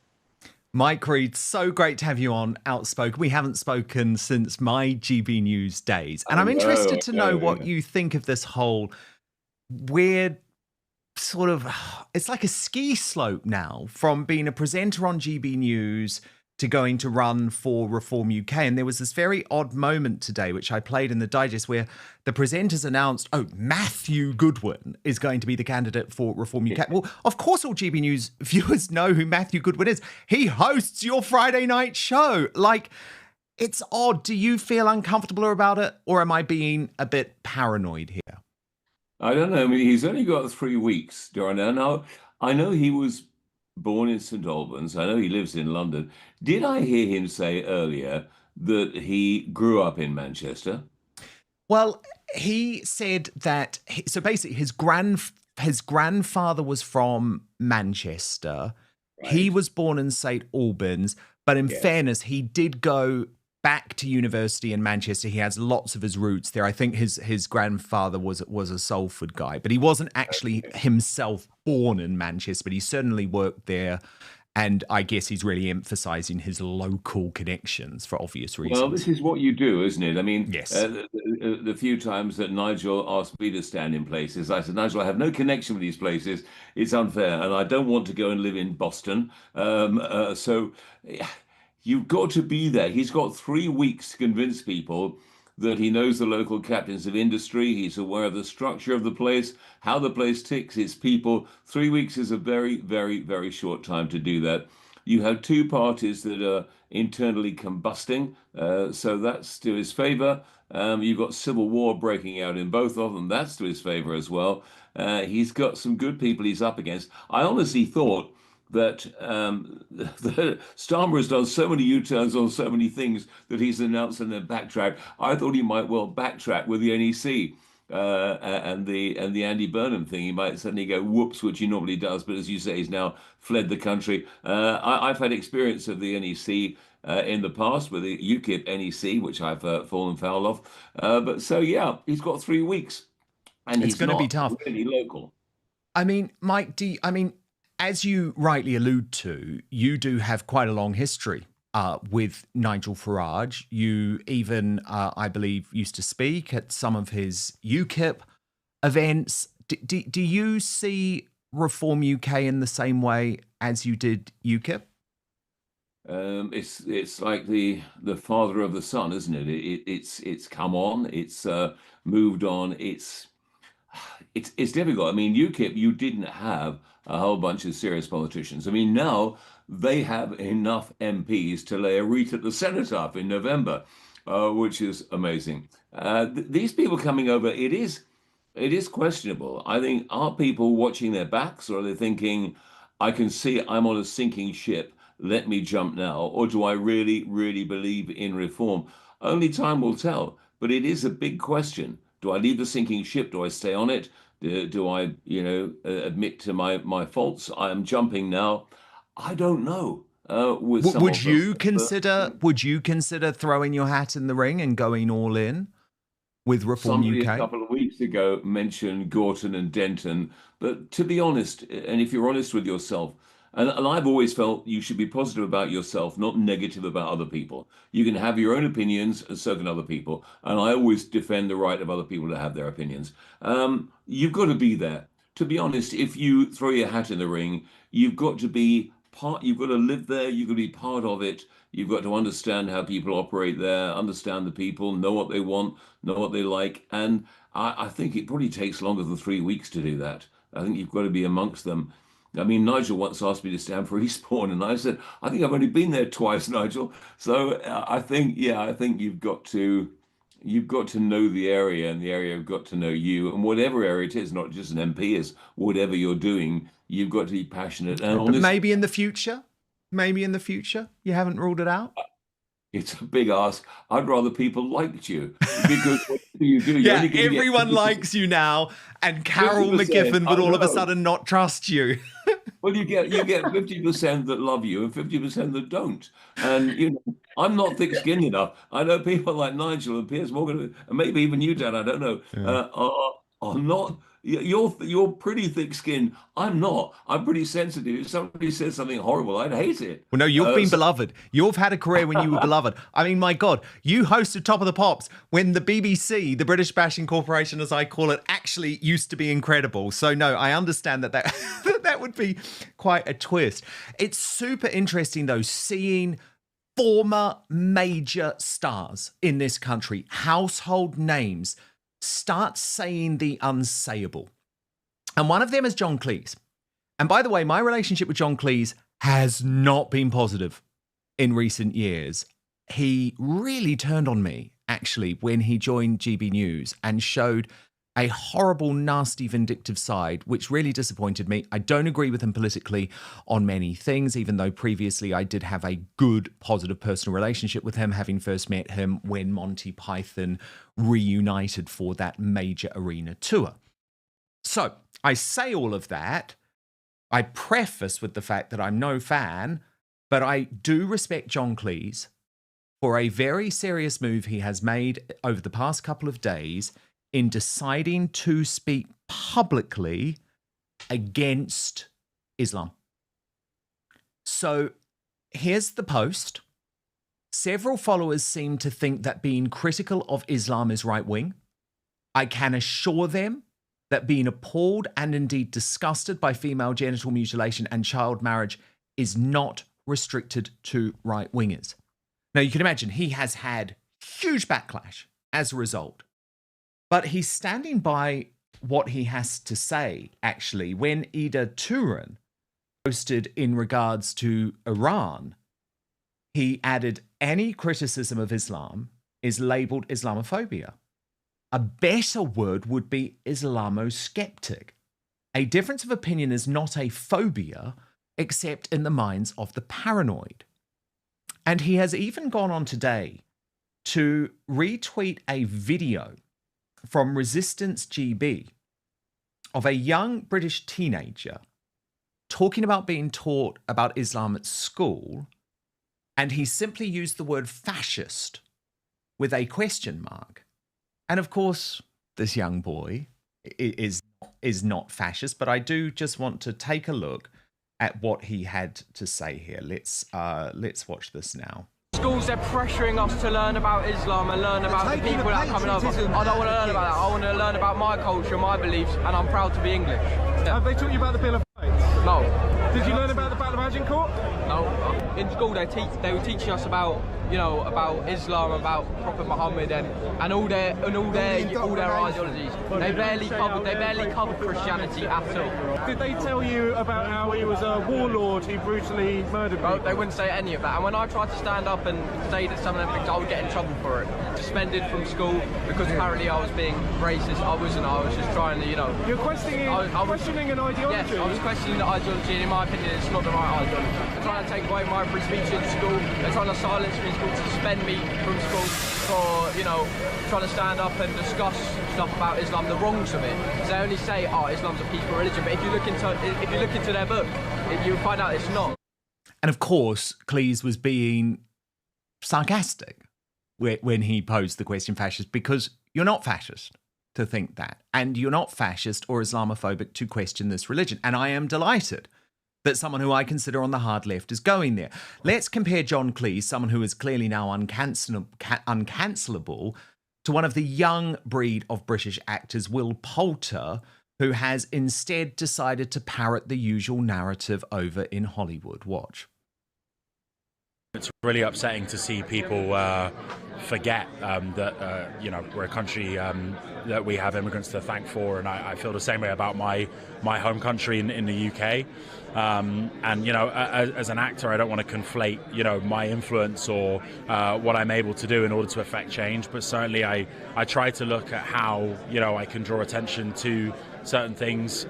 Mike Reid, so great to have you on Outspoken. We haven't spoken since my GB News days. And I'm interested to know what you think of this whole weird sort of, it's like a ski slope now from being a presenter on GB News to going to run for Reform UK. And there was this very odd moment today, which I played in the digest, where the presenters announced, Matthew Goodwin is going to be the candidate for Reform UK. Well, of course, all GB News viewers know who Matthew Goodwin is. He hosts your Friday night show. Like, it's odd. Do you feel uncomfortable about it? Or am I being a bit paranoid here? I don't know. I mean, he's only got 3 weeks, Dorna. Now, I know he was born in St Albans. I know he lives in London. Did I hear him say earlier that he grew up in Manchester? Well, he said that, so basically his grandfather was from Manchester. Right. He was born in St Albans, but in fairness, he did go back to university in Manchester. He has lots of his roots there. I think his grandfather was a Salford guy, but he wasn't actually himself born in Manchester, but he certainly worked there. And I guess he's really emphasizing his local connections for obvious reasons. Well, this is what you do, isn't it? I mean, yes. The few times that Nigel asked me to stand in places, I said, Nigel, I have no connection with these places. It's unfair. And I don't want to go and live in Boston. So you've got to be there. He's got 3 weeks to convince people that he knows the local captains of industry. He's aware of the structure of the place, how the place ticks, its people. 3 weeks is a very, very, very short time to do that. You have two parties that are internally combusting, so that's to his favour. You've got civil war breaking out in both of them. That's to his favour as well. He's got some good people he's up against. I honestly thought that Starmer has done so many U-turns on so many things that he's announced and then backtracked. I thought he might well backtrack with the NEC and the Andy Burnham thing. He might suddenly go whoops, which he normally does, but as you say, he's now fled the country. I've had experience of the NEC in the past with the UKIP NEC, which I've fallen foul of. But so yeah, he's got 3 weeks, and it's going to be tough. Really local. I mean, Mike, as you rightly allude to, you do have quite a long history with Nigel Farage. You even, I believe, used to speak at some of his UKIP events. Do you see Reform UK in the same way as you did UKIP? It's like the father of the son, isn't it? It's come on. It's moved on. It's difficult. I mean, UKIP, you didn't have a whole bunch of serious politicians. I mean, now they have enough MPs to lay a wreath at the cenotaph in November, which is amazing. These people coming over, it is questionable. I think, are people watching their backs, or are they thinking, I can see I'm on a sinking ship, let me jump now? Or do I really, really believe in reform? Only time will tell, but it is a big question. Do I leave the sinking ship? Do I stay on it? Do I, admit to my faults? I am jumping now. I don't know. Would you consider throwing your hat in the ring and going all in with Reform Somebody UK? A couple of weeks ago mentioned Gorton and Denton, but to be honest, and if you're honest with yourself, and I've always felt you should be positive about yourself, not negative about other people. You can have your own opinions, and so can other people. And I always defend the right of other people to have their opinions. You've got to be there. To be honest, if you throw your hat in the ring, you've got to be part. You've got to live there. You've got to be part of it. You've got to understand how people operate there, understand the people, know what they want, know what they like. And I think it probably takes longer than 3 weeks to do that. I think you've got to be amongst them. I mean, Nigel once asked me to stand for Eastbourne, and I said, I think I've only been there twice, Nigel. So I think you've got to know the area, and the area have got to know you. And whatever area it is, not just an MP, is whatever you're doing, you've got to be passionate and honest. But maybe in the future, you haven't ruled it out. It's a big ask. I'd rather people liked you, because what you do, yeah, everyone likes you now, and Carol McGiffin would all of a sudden not trust you. Well, you get 50% that love you and 50% that don't. And I'm not thick-skinned enough. I know people like Nigel and Piers Morgan, and maybe even you, Dan, I don't know, are not. You're pretty thick-skinned. I'm not. I'm pretty sensitive. If somebody says something horrible, I'd hate it. Well, no, you've been beloved. You've had a career when you were beloved. I mean, my God, you hosted Top of the Pops when the BBC, the British Bashing Corporation, as I call it, actually used to be incredible. So, no, I understand that that would be quite a twist. It's super interesting, though, seeing former major stars in this country, household names, start saying the unsayable. And one of them is John Cleese. And by the way, my relationship with John Cleese has not been positive in recent years. He really turned on me, actually, when he joined GB News and showed a horrible, nasty, vindictive side, which really disappointed me. I don't agree with him politically on many things, even though previously I did have a good, positive personal relationship with him, having first met him when Monty Python reunited for that major arena tour. So I say all of that. I preface with the fact that I'm no fan, but I do respect John Cleese for a very serious move he has made over the past couple of days in deciding to speak publicly against Islam. So here's the post. Several followers seem to think that being critical of Islam is right-wing. I can assure them that being appalled and indeed disgusted by female genital mutilation and child marriage is not restricted to right-wingers. Now, you can imagine he has had huge backlash as a result. But he's standing by what he has to say, actually. When Ida Turan posted in regards to Iran, he added, any criticism of Islam is labelled Islamophobia. A better word would be Islamosceptic. A difference of opinion is not a phobia, except in the minds of the paranoid. And he has even gone on today to retweet a video from Resistance GB of a young British teenager talking about being taught about Islam at school, and he simply used the word fascist with a question mark. And of course, this young boy is not fascist, but I do just want to take a look at what he had to say here. Let's watch this now. Schools, they're pressuring us to learn about Islam and learn about the people that are coming over. I don't want to learn about that. I want to learn about my culture, my beliefs, and I'm proud to be English. Yeah. Have they taught you about the Bill of Rights? No. Did you learn about the Battle of Agincourt? No. In school, they were teaching us about, about Islam, about Prophet Muhammad, and all their ideologies. They barely covered Christianity at all. Did they tell you about how he was a warlord who brutally murdered people? No, they wouldn't say any of that. And when I tried to stand up and say that some of them things, I would get in trouble for it. Suspended from school because apparently I was being racist. I wasn't. I was just trying to, You're questioning an ideology? Yes, I was questioning the ideology, and in my opinion, it's not the right ideology. They're trying to take away my free speech in school. They're trying to silence me in school, to suspend me from school for, trying to stand up and discuss stuff about Islam, the wrongs of it. So they only say, Islam's a peaceful religion, but if you look into their book, you'll find out it's not. And of course, Cleese was being sarcastic when he posed the question fascist, because you're not fascist to think that, and you're not fascist or Islamophobic to question this religion. And I am delighted that someone who I consider on the hard left is going there. Let's compare John Cleese, someone who is clearly now uncancelable, to one of the young breed of British actors, Will Poulter, who has instead decided to parrot the usual narrative over in Hollywood. Watch. It's really upsetting to see people forget that we're a country that we have immigrants to thank for, and I feel the same way about my home country in the UK. As an actor, I don't want to conflate my influence or what I'm able to do in order to affect change, but certainly I try to look at how I can draw attention to certain things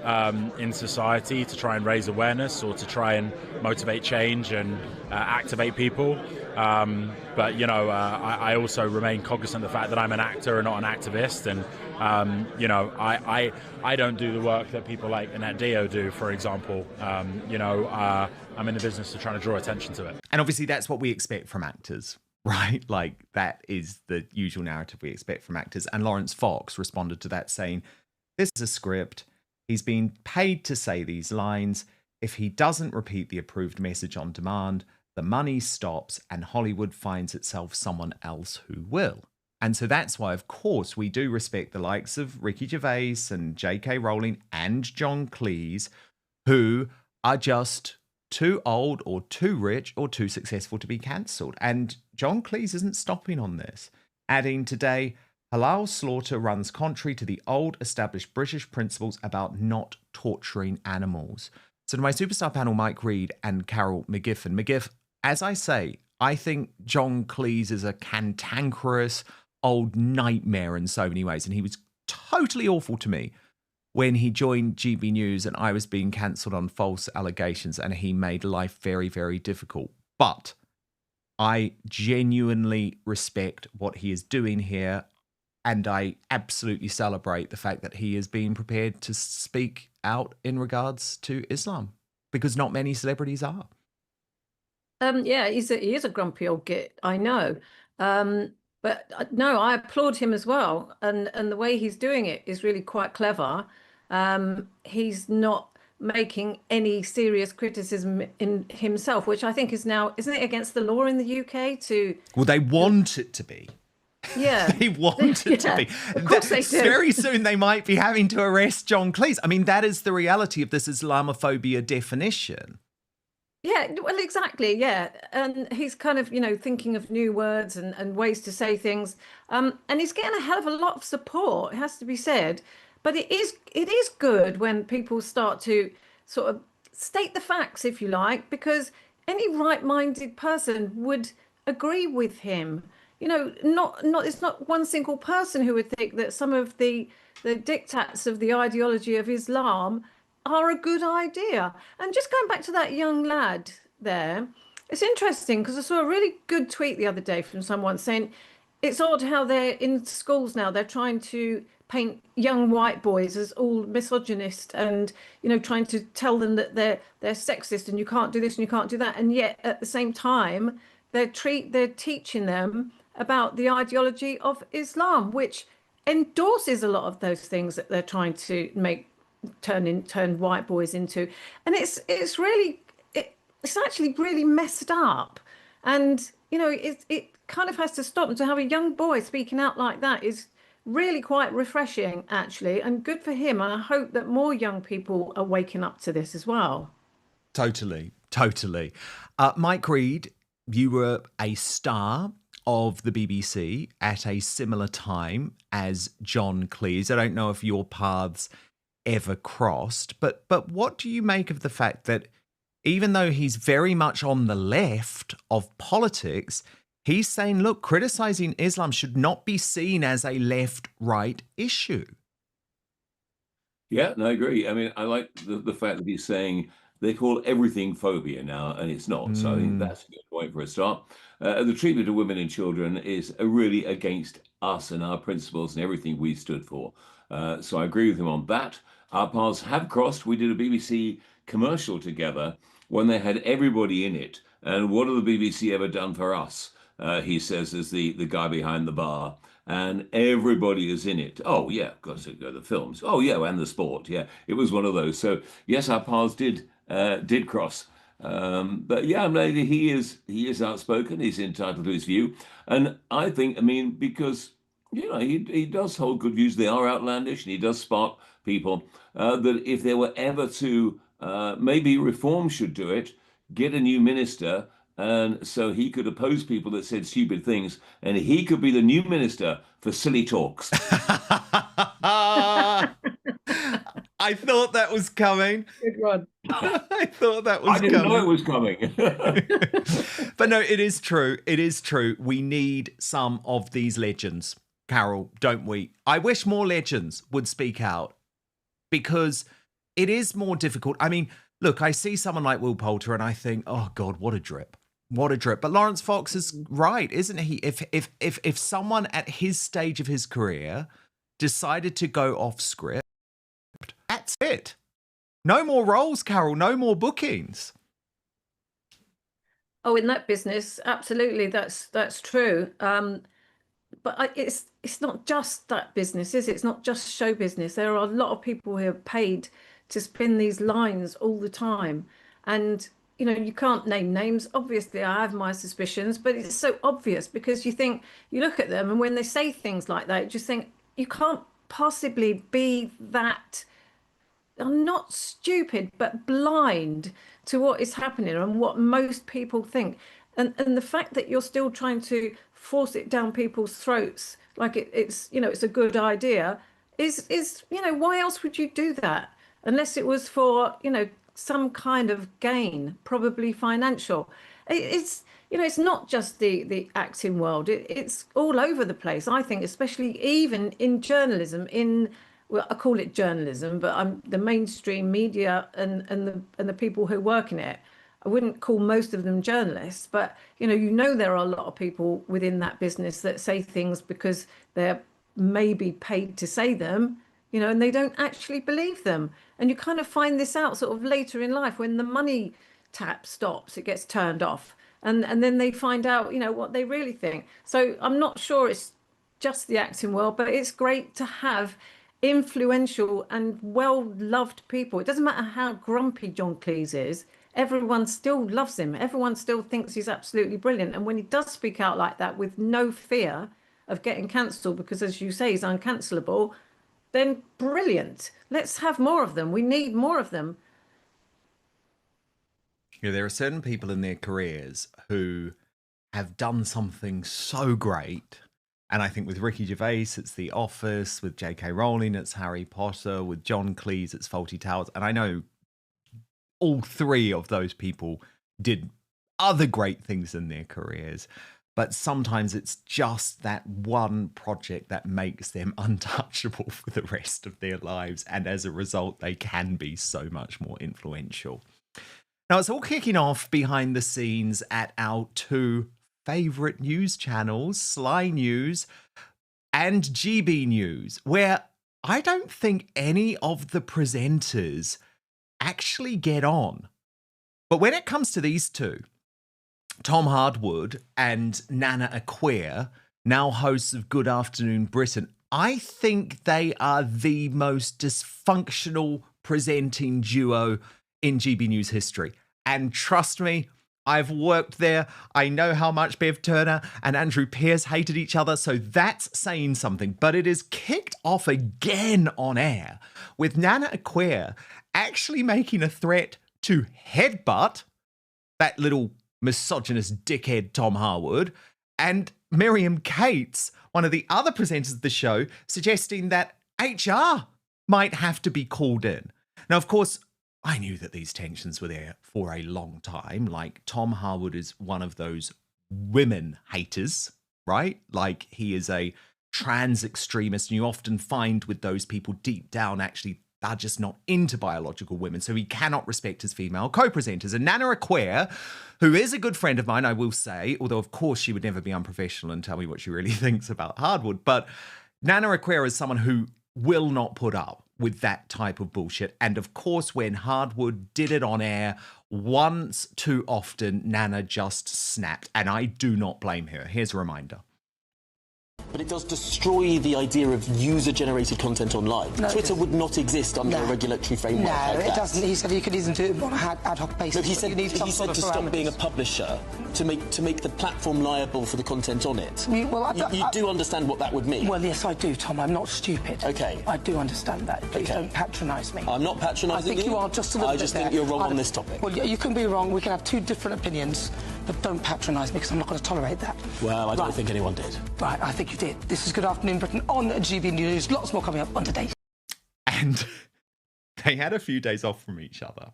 in society to try and raise awareness or to try and motivate change and activate people. I also remain cognizant of the fact that I'm an actor and not an activist. And, I don't do the work that people like Annette Dio do, for example. I'm in the business of trying to draw attention to it. And obviously that's what we expect from actors, right? Like, that is the usual narrative we expect from actors. And Lawrence Fox responded to that saying, this is a script. He's been paid to say these lines. If he doesn't repeat the approved message on demand, the money stops and Hollywood finds itself someone else who will. And so that's why, of course, we do respect the likes of Ricky Gervais and J.K. Rowling and John Cleese, who are just too old or too rich or too successful to be cancelled. And John Cleese isn't stopping on this, adding today, halal slaughter runs contrary to the old established British principles about not torturing animals. So to my superstar panel, Mike Reid and Carol McGiffin. McGiff, as I say, I think John Cleese is a cantankerous old nightmare in so many ways. And he was totally awful to me when he joined GB News and I was being cancelled on false allegations, and he made life very, very difficult. But I genuinely respect what he is doing here, and I absolutely celebrate the fact that he is being prepared to speak out in regards to Islam, because not many celebrities are. Yeah, he is a grumpy old git, I know. But no, I applaud him as well. And the way he's doing it is really quite clever. He's not making any serious criticism in himself, which I think is now, isn't it against the law in the UK to... Well, they want it to be. Yeah. They want it to be. Of course they do. Very soon they might be having to arrest John Cleese. I mean, that is the reality of this Islamophobia definition. Yeah, well, exactly, yeah. And he's kind of, thinking of new words and ways to say things. And he's getting a hell of a lot of support, it has to be said. But it is good when people start to sort of state the facts, if you like, because any right-minded person would agree with him. It's not one single person who would think that some of the diktats of the ideology of Islam are a good idea. And just going back to that young lad there, it's interesting because I saw a really good tweet the other day from someone saying it's odd how they're in schools now, they're trying to paint young white boys as all misogynist and, trying to tell them that they're sexist and you can't do this and you can't do that. And yet at the same time, they're teaching them about the ideology of Islam, which endorses a lot of those things that they're trying to turn white boys into. And it's actually really messed up. And, it kind of has to stop. And to have a young boy speaking out like that is really quite refreshing, actually, and good for him. And I hope that more young people are waking up to this as well. Totally. Mike Reid, you were a star of the BBC at a similar time as John Cleese. I don't know if your paths ever crossed, but what do you make of the fact that even though he's very much on the left of politics, he's saying, look, criticizing Islam should not be seen as a left-right issue? Yeah, no, I agree. I mean, I like the fact that he's saying they call everything phobia now, and it's not. So I think that's a good point for a start. The treatment of women and children is really against us and our principles and everything we stood for. So I agree with him on that. Our paths have crossed. We did a BBC commercial together when they had everybody in it. And what have the BBC ever done for us? He says, as the guy behind the bar. And everybody is in it. Oh, yeah, got to go to the films. Oh, yeah, and the sport. Yeah, it was one of those. So, yes, our paths did cross. But yeah, he is outspoken. He's entitled to his view. And I think, because, he does hold good views. They are outlandish, and he does spark people. That if there were ever to, maybe reform should do it, get a new minister, and so he could oppose people that said stupid things, and he could be the new minister for silly talks. I thought that was coming. Good one. I thought that was coming. I didn't know it was coming. But no, it is true. It is true. We need some of these legends, Carol, don't we? I wish more legends would speak out, because it is more difficult. I mean, look, I see someone like Will Poulter and I think, oh God, what a drip. What a drip. But Lawrence Fox is right, isn't he? If someone at his stage of his career decided to go off script, that's it. No more roles, Carol, no more bookings. Oh, in that business, absolutely, that's true. But it's not just that business, is it? It's not just show business. There are a lot of people who are paid to spin these lines all the time. And, you can't name names. Obviously, I have my suspicions, but it's so obvious because you look at them and when they say things like that, you just think you can't possibly be that are not stupid, but blind to what is happening and what most people think. And the fact that you're still trying to force it down people's throats, like it's a good idea, is why else would you do that? Unless it was for, some kind of gain, probably financial. It's not just the acting world. It's all over the place, I think, especially even in journalism, well, I call it journalism, but the mainstream media and the people who work in it. I wouldn't call most of them journalists, but there are a lot of people within that business that say things because they're maybe paid to say them, and they don't actually believe them. And you kind of find this out sort of later in life when the money tap stops, it gets turned off, and then they find out, what they really think. So I'm not sure it's just the acting world, but it's great to have influential and well-loved people. It doesn't matter how grumpy John Cleese is. Everyone still loves him. Everyone still thinks he's absolutely brilliant. And when he does speak out like that with no fear of getting cancelled, because as you say, he's uncancelable, then brilliant. Let's have more of them. We need more of them. There are certain people in their careers who have done something so great. And I think with Ricky Gervais, it's The Office. With J.K. Rowling, it's Harry Potter. With John Cleese, it's Fawlty Towers. And I know all three of those people did other great things in their careers. But sometimes it's just that one project that makes them untouchable for the rest of their lives. And as a result, they can be so much more influential. Now, it's all kicking off behind the scenes at our two favourite news channels, Sly News and GB News, where I don't think any of the presenters actually get on. But when it comes to these two, Tom Hardwood and Nana Acquia, now hosts of Good Afternoon Britain, I think they are the most dysfunctional presenting duo in GB News history. And trust me, I've worked there. I know how much Bev Turner and Andrew Pearce hated each other, so that's saying something. But it is kicked off again on air with Nana Acquia actually making a threat to headbutt that little misogynist dickhead Tom Harwood, and Miriam Cates, one of the other presenters of the show, suggesting that HR might have to be called in. Now, of course, I knew that these tensions were there for a long time. Like, Tom Harwood is one of those women haters, right? Like, he is a trans extremist, and you often find with those people deep down, actually, they're just not into biological women, so he cannot respect his female co-presenters. And Nana Acquia, who is a good friend of mine, I will say, although of course she would never be unprofessional and tell me what she really thinks about Hardwood, but Nana Acquia is someone who will not put up with that type of bullshit. And of course, when Hardwood did it on air, once too often, Nana just snapped, and I do not blame her. Here's a reminder. But it does destroy the idea of user-generated content online. No, Twitter would not exist under a regulatory framework like that. No, it doesn't. He said you could even do it on an ad hoc basis. No, he said to stop being a publisher, to make the platform liable for the content on it. You do understand what that would mean? Well, yes, I do, Tom. I'm not stupid. OK. I do understand that. Please don't patronise me. I'm not patronising you. I think you are just a little bit I just think you're wrong on this topic. Well, you can be wrong. We can have two different opinions, but don't patronise me, because I'm not going to tolerate that. Well, I don't think anyone did. Right, I think you did. This is Good Afternoon Britain on GB News. Lots more coming up on today. And they had a few days off from each other.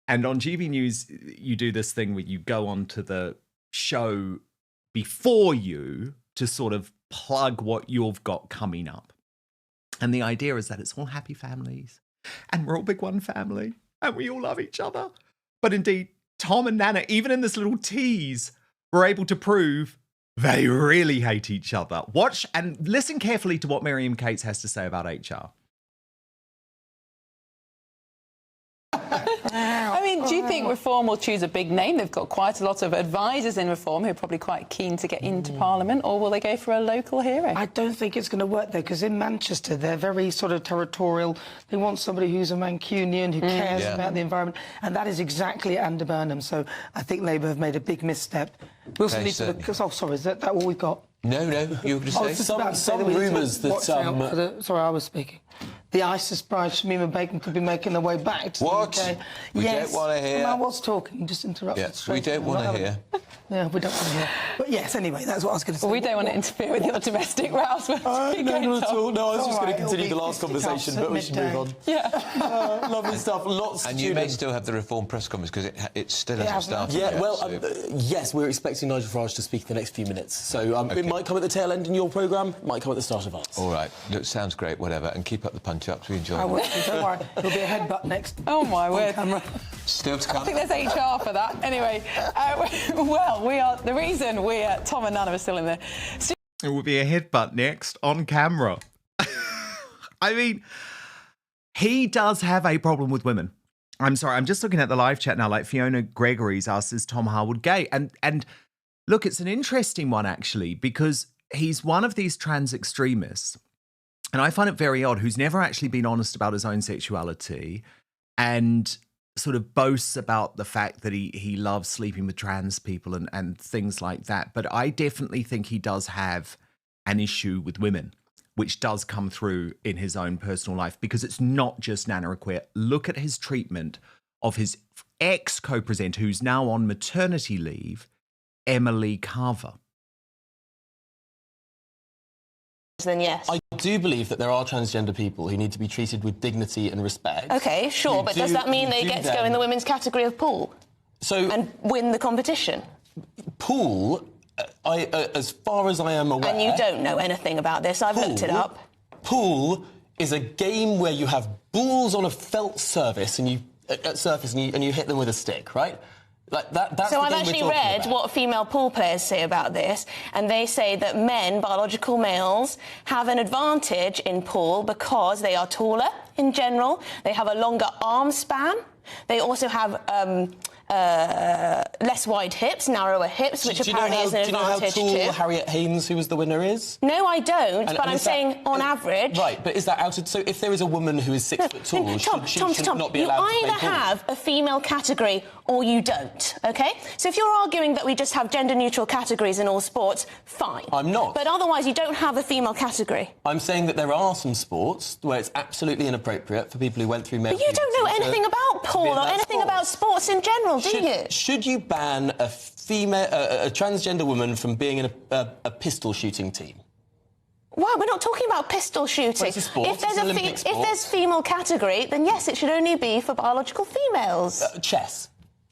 And on GB News, you do this thing where you go on to the show before you to sort of plug what you've got coming up. And the idea is that it's all happy families, and we're all big one family, and we all love each other. But indeed, Tom and Nana, even in this little tease, were able to prove they really hate each other. Watch and listen carefully to what Miriam Cates has to say about HR. I mean, do you think Reform will choose a big name? They've got quite a lot of advisors in Reform who are probably quite keen to get into Parliament, or will they go for a local hero? I don't think it's going to work there, because in Manchester they're very sort of territorial. They want somebody who's a Mancunian, who cares about the environment, and that is exactly Andy Burnham. So I think Labour have made a big misstep. Wilson needs to look. Oh, sorry, is that all we've got? No, you were going to say some rumours that... sorry, I was speaking. the ISIS bride Shamima Begum could be making her way back to What? the UK. We Yes. don't want to hear. Well, I was talking, you just interrupted. Yeah, straight we don't in. want to hear. Yeah, we don't want to hear. But yes, anyway, that's what I was going to say. Well, we don't want to interfere with your domestic rows. No, not at all. No, I was just going to continue the last conversation, but we should move on. Yeah. Lovely stuff. Lots And to you tune may in. still have the Reform press conference because it still hasn't started. Yeah, yet, well, so- yes, we're expecting Nigel Farage to speak in the next few minutes. So it might come at the tail end in your programme, might come at the start of ours. All right. Look, sounds great, whatever. And keep up the punch-ups. We enjoy I will. it. Don't worry, there'll be a headbutt next. Oh, my word. Camera. Still to I come. think there's HR for that. Anyway, well, we are... The reason Tom and Nana are still in there... It will be a headbutt next on camera. I mean, he does have a problem with women. I'm sorry, I'm just looking at the live chat now. Like Fiona Gregory's asked, is Tom Harwood gay? And look, it's an interesting one, actually, because he's one of these trans extremists. And I find it very odd, who's never actually been honest about his own sexuality and sort of boasts about the fact that he loves sleeping with trans people and things like that. But I definitely think he does have an issue with women, which does come through in his own personal life, because it's not just Nana Acquia. Look at his treatment of his ex-co-presenter, who's now on maternity leave, Emily Carver. Then yes. I do believe that there are transgender people who need to be treated with dignity and respect. Okay, sure, but does that mean they get to go in the women's category of pool? And win the competition? Pool, as far as I am aware... And you don't know anything about this. I've looked it up. Pool is a game where you have balls on a felt surface and you hit them with a stick, right? Like that's so the I've game actually we're talking read about. what female pool players say about this, and they say that men, biological males, have an advantage in pool because they are taller in general, they have a longer arm span, they also have less wide hips, narrower hips, which apparently is an advantage Do you know how tall too. Harriet Haynes, who was the winner, is? No, I don't, but I'm saying on average... Right, but is that outed? So if there is a woman who is 6 foot tall, she should not be allowed to play You either pool? have a female category or you don't, OK? So if you're arguing that we just have gender-neutral categories in all sports, fine. I'm not. But otherwise, you don't have a female category. I'm saying that there are some sports where it's absolutely inappropriate for people who went through male But you don't know anything about pool or anything about sports in general, do you? Should you ban a transgender woman from being in a pistol shooting team? Why? We're not talking about pistol shooting. Well, it's a sport. If there's It's an Olympic sport. if there's female category, then yes, it should only be for biological females. Chess.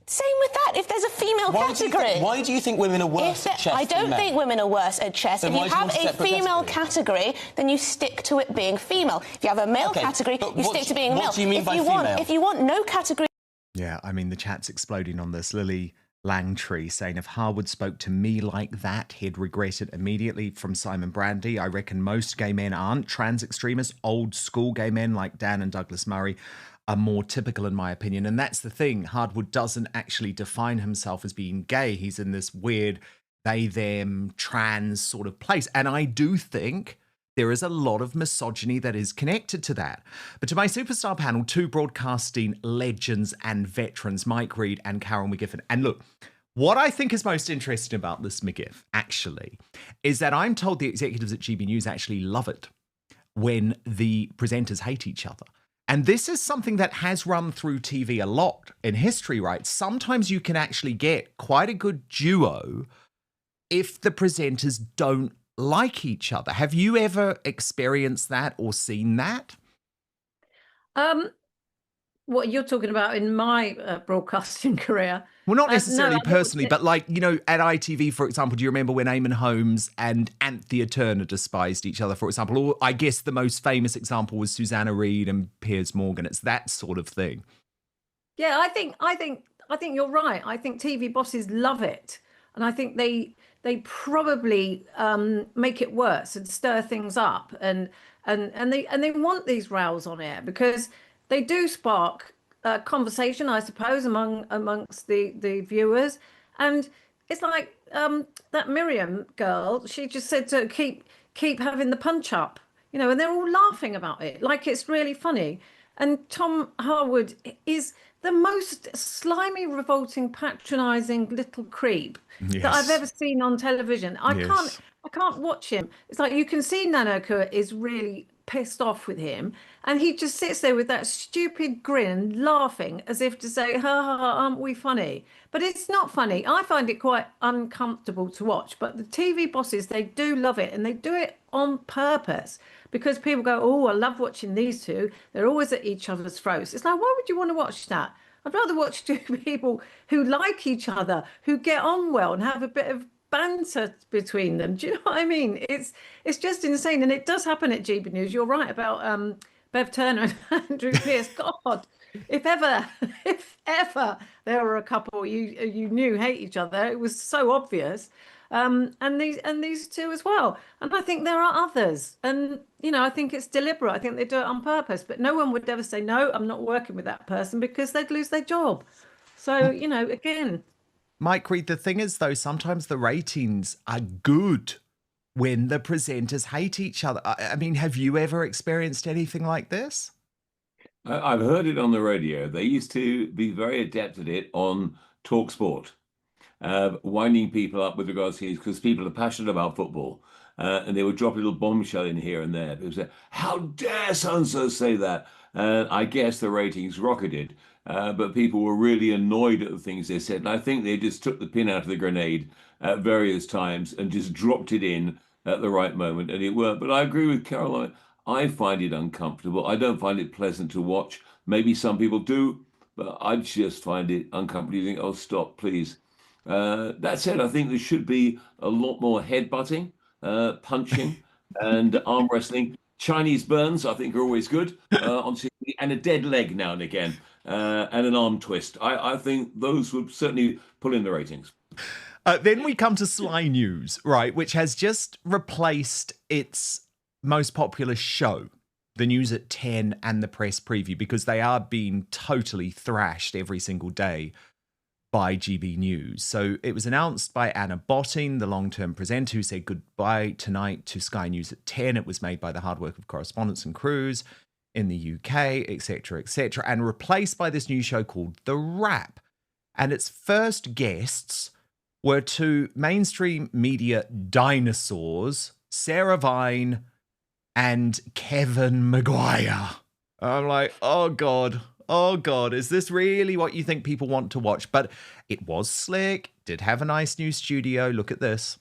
Same with that. If there's a female category. Why do you think women are worse at chess I than don't men? think women are worse at chess. Then If why you do you have want a a separate female category, then you stick to it being female. If you have a male Okay, category, but you what stick do- to being what male. do you mean by female? If you want no category... Yeah, I mean, the chat's exploding on this. Lily Langtree saying, if Harwood spoke to me like that, he'd regret it immediately. From Simon Brandy, I reckon most gay men aren't trans extremists. Old school gay men like Dan and Douglas Murray are more typical, in my opinion. And that's the thing. Harwood doesn't actually define himself as being gay. He's in this weird they, them, trans sort of place. And I do think there is a lot of misogyny that is connected to that. But to my superstar panel, two broadcasting legends and veterans, Mike Reid and Karen McGiffin. And look, what I think is most interesting about this McGiff, actually, is that I'm told the executives at GB News actually love it when the presenters hate each other. And this is something that has run through TV a lot in history, right? Sometimes you can actually get quite a good duo if the presenters don't like each other. Have you ever experienced that or seen that? What you're talking about in my broadcasting career? Well, not necessarily no, personally, but like, you know, at ITV, for example, do you remember when Eamon Holmes and Anthea Turner despised each other, for example? Or I guess the most famous example was Susanna Reid and Piers Morgan. It's that sort of thing. Yeah, I think you're right. I think TV bosses love it, and I think they probably make it worse and stir things up, and they want these rows on air because they do spark conversation, I suppose, amongst the viewers. And it's like that Miriam girl, she just said to keep having the punch up, you know, and they're all laughing about it like it's really funny. And Tom Harwood is the most slimy, revolting, patronising little creep that I've ever seen on television. I can't watch him. It's like you can see Nanoka is really pissed off with him, and he just sits there with that stupid grin, laughing as if to say, "Ha ha ha, aren't we funny?" But it's not funny. I find it quite uncomfortable to watch. But the TV bosses, they do love it, and they do it on purpose because people go, "Oh, I love watching these two. They're always at each other's throats." It's like, why would you want to watch that? I'd rather watch two people who like each other, who get on well, and have a bit of banter between them. Do you know what I mean? It's just insane, and it does happen at GB News. You're right about Bev Turner and Andrew Pearce. God, if ever there were a couple you knew hate each other, it was so obvious. And these two as well. And I think there are others, and I think it's deliberate. I think they do it on purpose. But no one would ever say, "No, I'm not working with that person," because they'd lose their job. So again. Mike Reed, the thing is, though, sometimes the ratings are good when the presenters hate each other. I mean, have you ever experienced anything like this? I've heard it on the radio. They used to be very adept at it on Talk Sport, winding people up with regards to because people are passionate about football. And they would drop a little bombshell in here and there. People say, "How dare so-and-so say that?" I guess the ratings rocketed. But people were really annoyed at the things they said. And I think they just took the pin out of the grenade at various times and just dropped it in at the right moment. And it worked. But I agree with Caroline. I find it uncomfortable. I don't find it pleasant to watch. Maybe some people do, but I just find it uncomfortable. You think, "Oh, stop, please." That said, I think there should be a lot more headbutting, punching, and arm wrestling. Chinese burns, I think, are always good on TV, and a dead leg now and again. And an arm twist. I think those would certainly pull in the ratings. Then we come to Sly News, right, which has just replaced its most popular show, the News at 10 and the Press Preview, because they are being totally thrashed every single day by GB News. So it was announced by Anna Botting, the long-term presenter, who said goodbye tonight to Sky News at 10. It was made by the hard work of correspondents and crews in the UK, etc., and replaced by this new show called The Wrap. And its first guests were two mainstream media dinosaurs, Sarah Vine and Kevin Maguire. I'm like, oh God, is this really what you think people want to watch? But it was slick, did have a nice new studio. Look at this.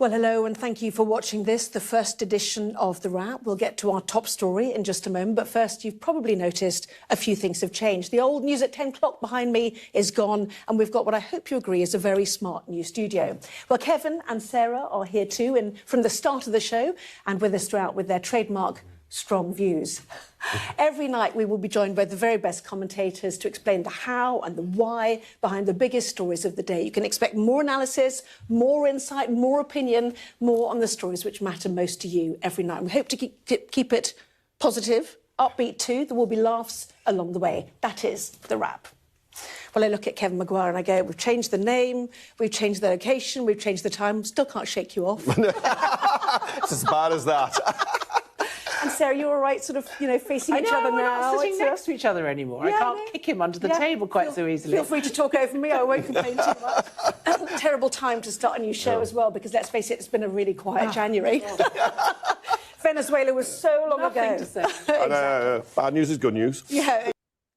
Well, hello, and thank you for watching this, the first edition of The Wrap. We'll get to our top story in just a moment, but first, you've probably noticed a few things have changed. The old News at 10 clock behind me is gone, and we've got what I hope you agree is a very smart new studio. Well, Kevin and Sarah are here too, and from the start of the show, and with us throughout with their trademark strong views. Every night we will be joined by the very best commentators to explain the how and the why behind the biggest stories of the day. You can expect more analysis, more insight, more opinion, more on the stories which matter most to you every night. We hope to keep it positive, upbeat too. There will be laughs along the way. That is The Wrap. Well, I look at Kevin Maguire and I go, we've changed the name, we've changed the location, we've changed the time. Still can't shake you off. It's as bad as that. And Sarah, you're all right, sort of, facing each other now. We're not sitting next to each other anymore. I can't kick him under the table quite so easily. Feel free to talk over me. I won't complain too much. Terrible time to start a new show as well, because let's face it, it's been a really quiet January. Venezuela was so long ago. To say. Bad news is good news. Yeah.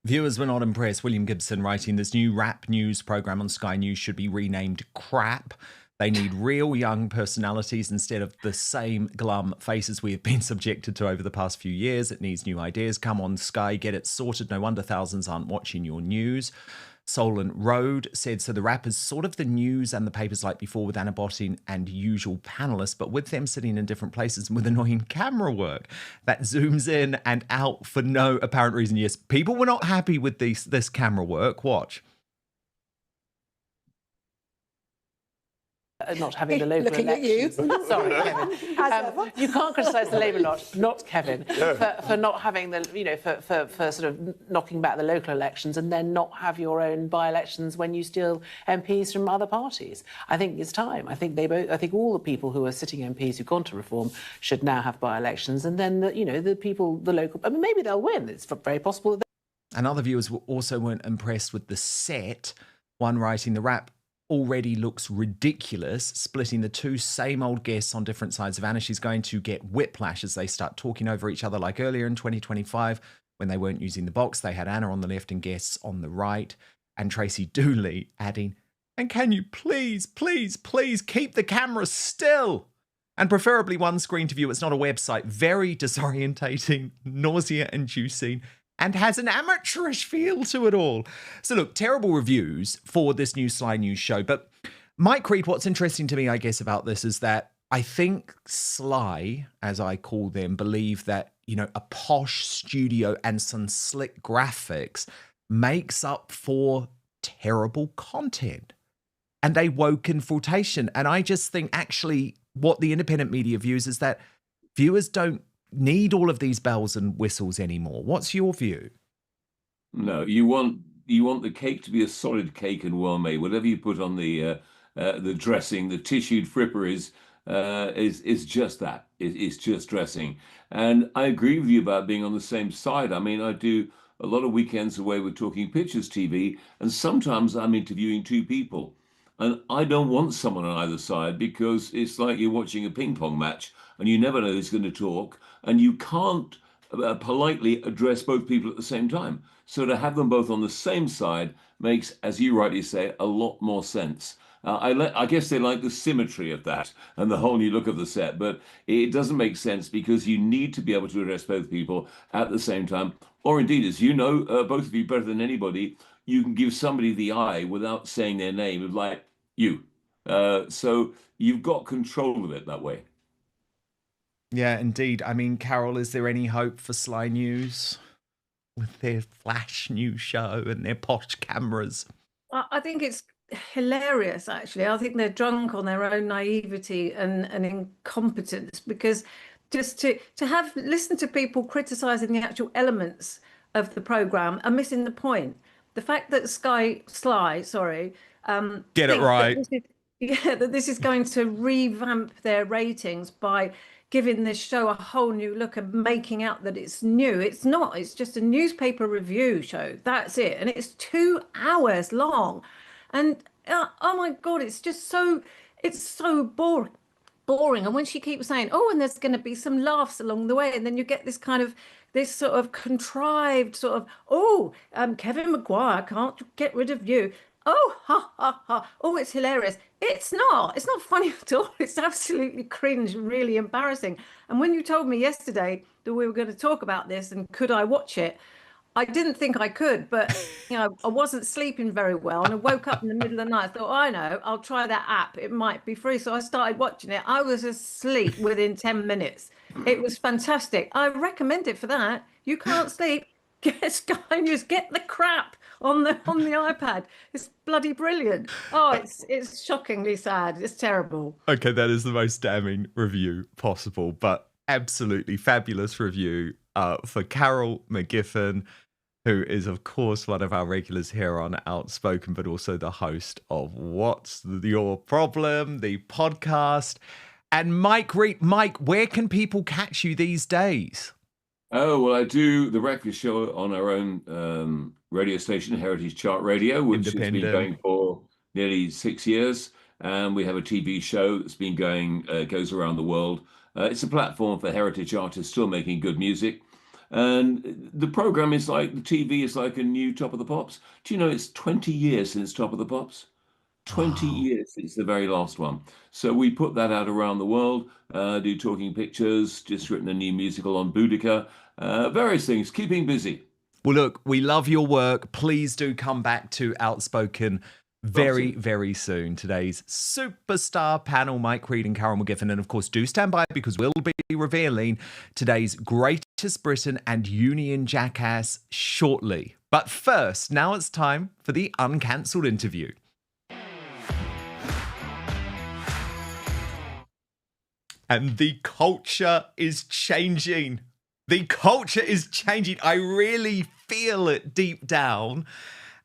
Viewers were not impressed. William Gibson writing, this new rap news programme on Sky News should be renamed Crap. They need real young personalities instead of the same glum faces we have been subjected to over the past few years. It needs new ideas. Come on, Sky, get it sorted. No wonder thousands aren't watching your news. Solon Road said, so The Wrap is sort of the news and the papers like before with Anna Botting and usual panellists, but with them sitting in different places and with annoying camera work that zooms in and out for no apparent reason. Yes, people were not happy with this camera work. Watch. not having the local Looking at you. elections. Sorry, Kevin. You can't criticise the Labour lot, not Kevin, for not having the, for sort of knocking back the local elections and then not have your own by-elections when you steal MPs from other parties. I think it's time. I think all the people who are sitting MPs who've gone to Reform should now have by-elections, and then the people, the local. I mean, maybe they'll win. It's very possible that. And other viewers also weren't impressed with the set. One writing, the rap already looks ridiculous, splitting the two same old guests on different sides of Anna. She's going to get whiplash as they start talking over each other like earlier in 2025 when they weren't using the box. They had Anna on the left and guests on the right. And Tracy Dooley adding, and can you please keep the camera still? And preferably one screen to view. It's not a website. Very disorientating, nausea-inducing, and has an amateurish feel to it all. So look, terrible reviews for this new Sly News show. But Mike Reed, what's interesting to me, I guess, about this is that I think Sly, as I call them, believe that, a posh studio and some slick graphics makes up for terrible content and a woke infiltration. And I just think actually what the independent media views is that viewers don't need all of these bells and whistles anymore. What's your view? No, you want the cake to be a solid cake and well made. Whatever you put on the dressing, the tissued fripperies is just that. It's just dressing. And I agree with you about being on the same side. I mean, I do a lot of weekends away with Talking Pictures TV, and sometimes I'm interviewing two people. And I don't want someone on either side because it's like you're watching a ping pong match and you never know who's going to talk, and you can't politely address both people at the same time. So to have them both on the same side makes, as you rightly say, a lot more sense. I guess they like the symmetry of that and the whole new look of the set, but it doesn't make sense because you need to be able to address both people at the same time. Or indeed, as you know, both of you better than anybody, you can give somebody the eye without saying their name, like you. So you've got control of it that way. Yeah, indeed. I mean, Carol, is there any hope for Sly News with their flash news show and their posh cameras? I think it's hilarious, actually. I think they're drunk on their own naivety and incompetence, because just to have listened to people criticising the actual elements of the programme are missing the point. The fact that Sly, get it right. That this is going to revamp their ratings by giving this show a whole new look and making out that it's new. It's not. It's just a newspaper review show. That's it. And it's 2 hours long. And oh my God, it's so boring. And when she keeps saying, and there's going to be some laughs along the way, and then you get this sort of contrived sort of, Kevin Maguire can't get rid of you. Oh, ha, ha, ha. Oh, it's hilarious. It's not funny at all. It's absolutely cringe, really embarrassing. And when you told me yesterday that we were going to talk about this and could I watch it, I didn't think I could, but I wasn't sleeping very well, and I woke up in the middle of the night. I thought, I know, I'll try that app. It might be free. So I started watching it. I was asleep within 10 minutes. It was fantastic. I recommend it for that. You can't sleep. Get Sky News. Get the crap on the iPad. It's bloody brilliant. Oh, it's shockingly sad. It's terrible. Okay, that is the most damning review possible, but absolutely fabulous review for Carol McGiffin, who is, of course, one of our regulars here on Outspoken, but also the host of What's Your Problem, the podcast. And Mike Reed, Mike, where can people catch you these days? Oh, well, I do the breakfast show on our own radio station, Heritage Chart Radio, which has been going for nearly 6 years. And we have a TV show that's been going, goes around the world. It's a platform for heritage artists still making good music. And the program is like, the TV is like a new Top of the Pops. Do you know it's 20 years since Top of the Pops? 20 years since the very last one. So we put that out around the world, do Talking Pictures, just written a new musical on Boudica, various things, keeping busy. Well, look, we love your work. Please do come back to Outspoken very, very soon. Today's superstar panel, Mike Reed and Carol McGiffin. And of course, do stand by because we'll be revealing today's Greatest Britain and Union Jackass shortly. But first, now it's time for the uncancelled interview. And the culture is changing. The culture is changing. I really feel it deep down.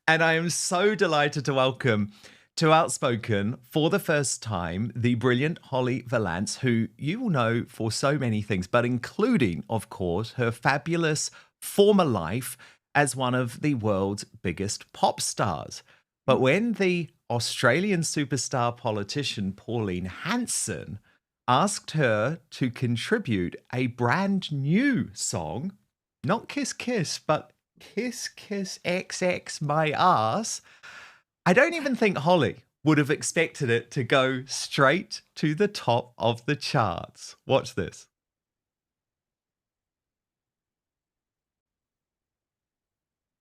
And I am so delighted to welcome to Outspoken for the first time the brilliant Holly Valance, who you will know for so many things, but including, of course, her fabulous former life as one of the world's biggest pop stars. But when the Australian superstar politician Pauline Hanson asked her to contribute a brand new song, not Kiss Kiss, but Kiss Kiss XX My Ass, I don't even think Holly would have expected it to go straight to the top of the charts. Watch this.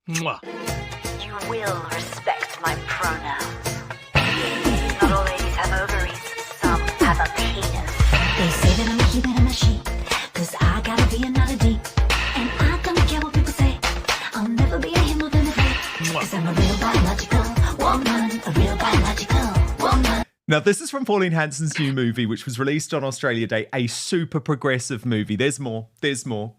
Mwah. You will respect my pronouns. Not all ladies have ovaries, some have a penis. They say that I'm a he, that I'm a she, 'cause I gotta be another D. And I don't care what people say, I'll never be a him or them a they. 'Cause I'm a real biological woman, a real biological woman. Now, this is from Pauline Hanson's new movie, which was released on Australia Day, a super progressive movie. There's more. There's more.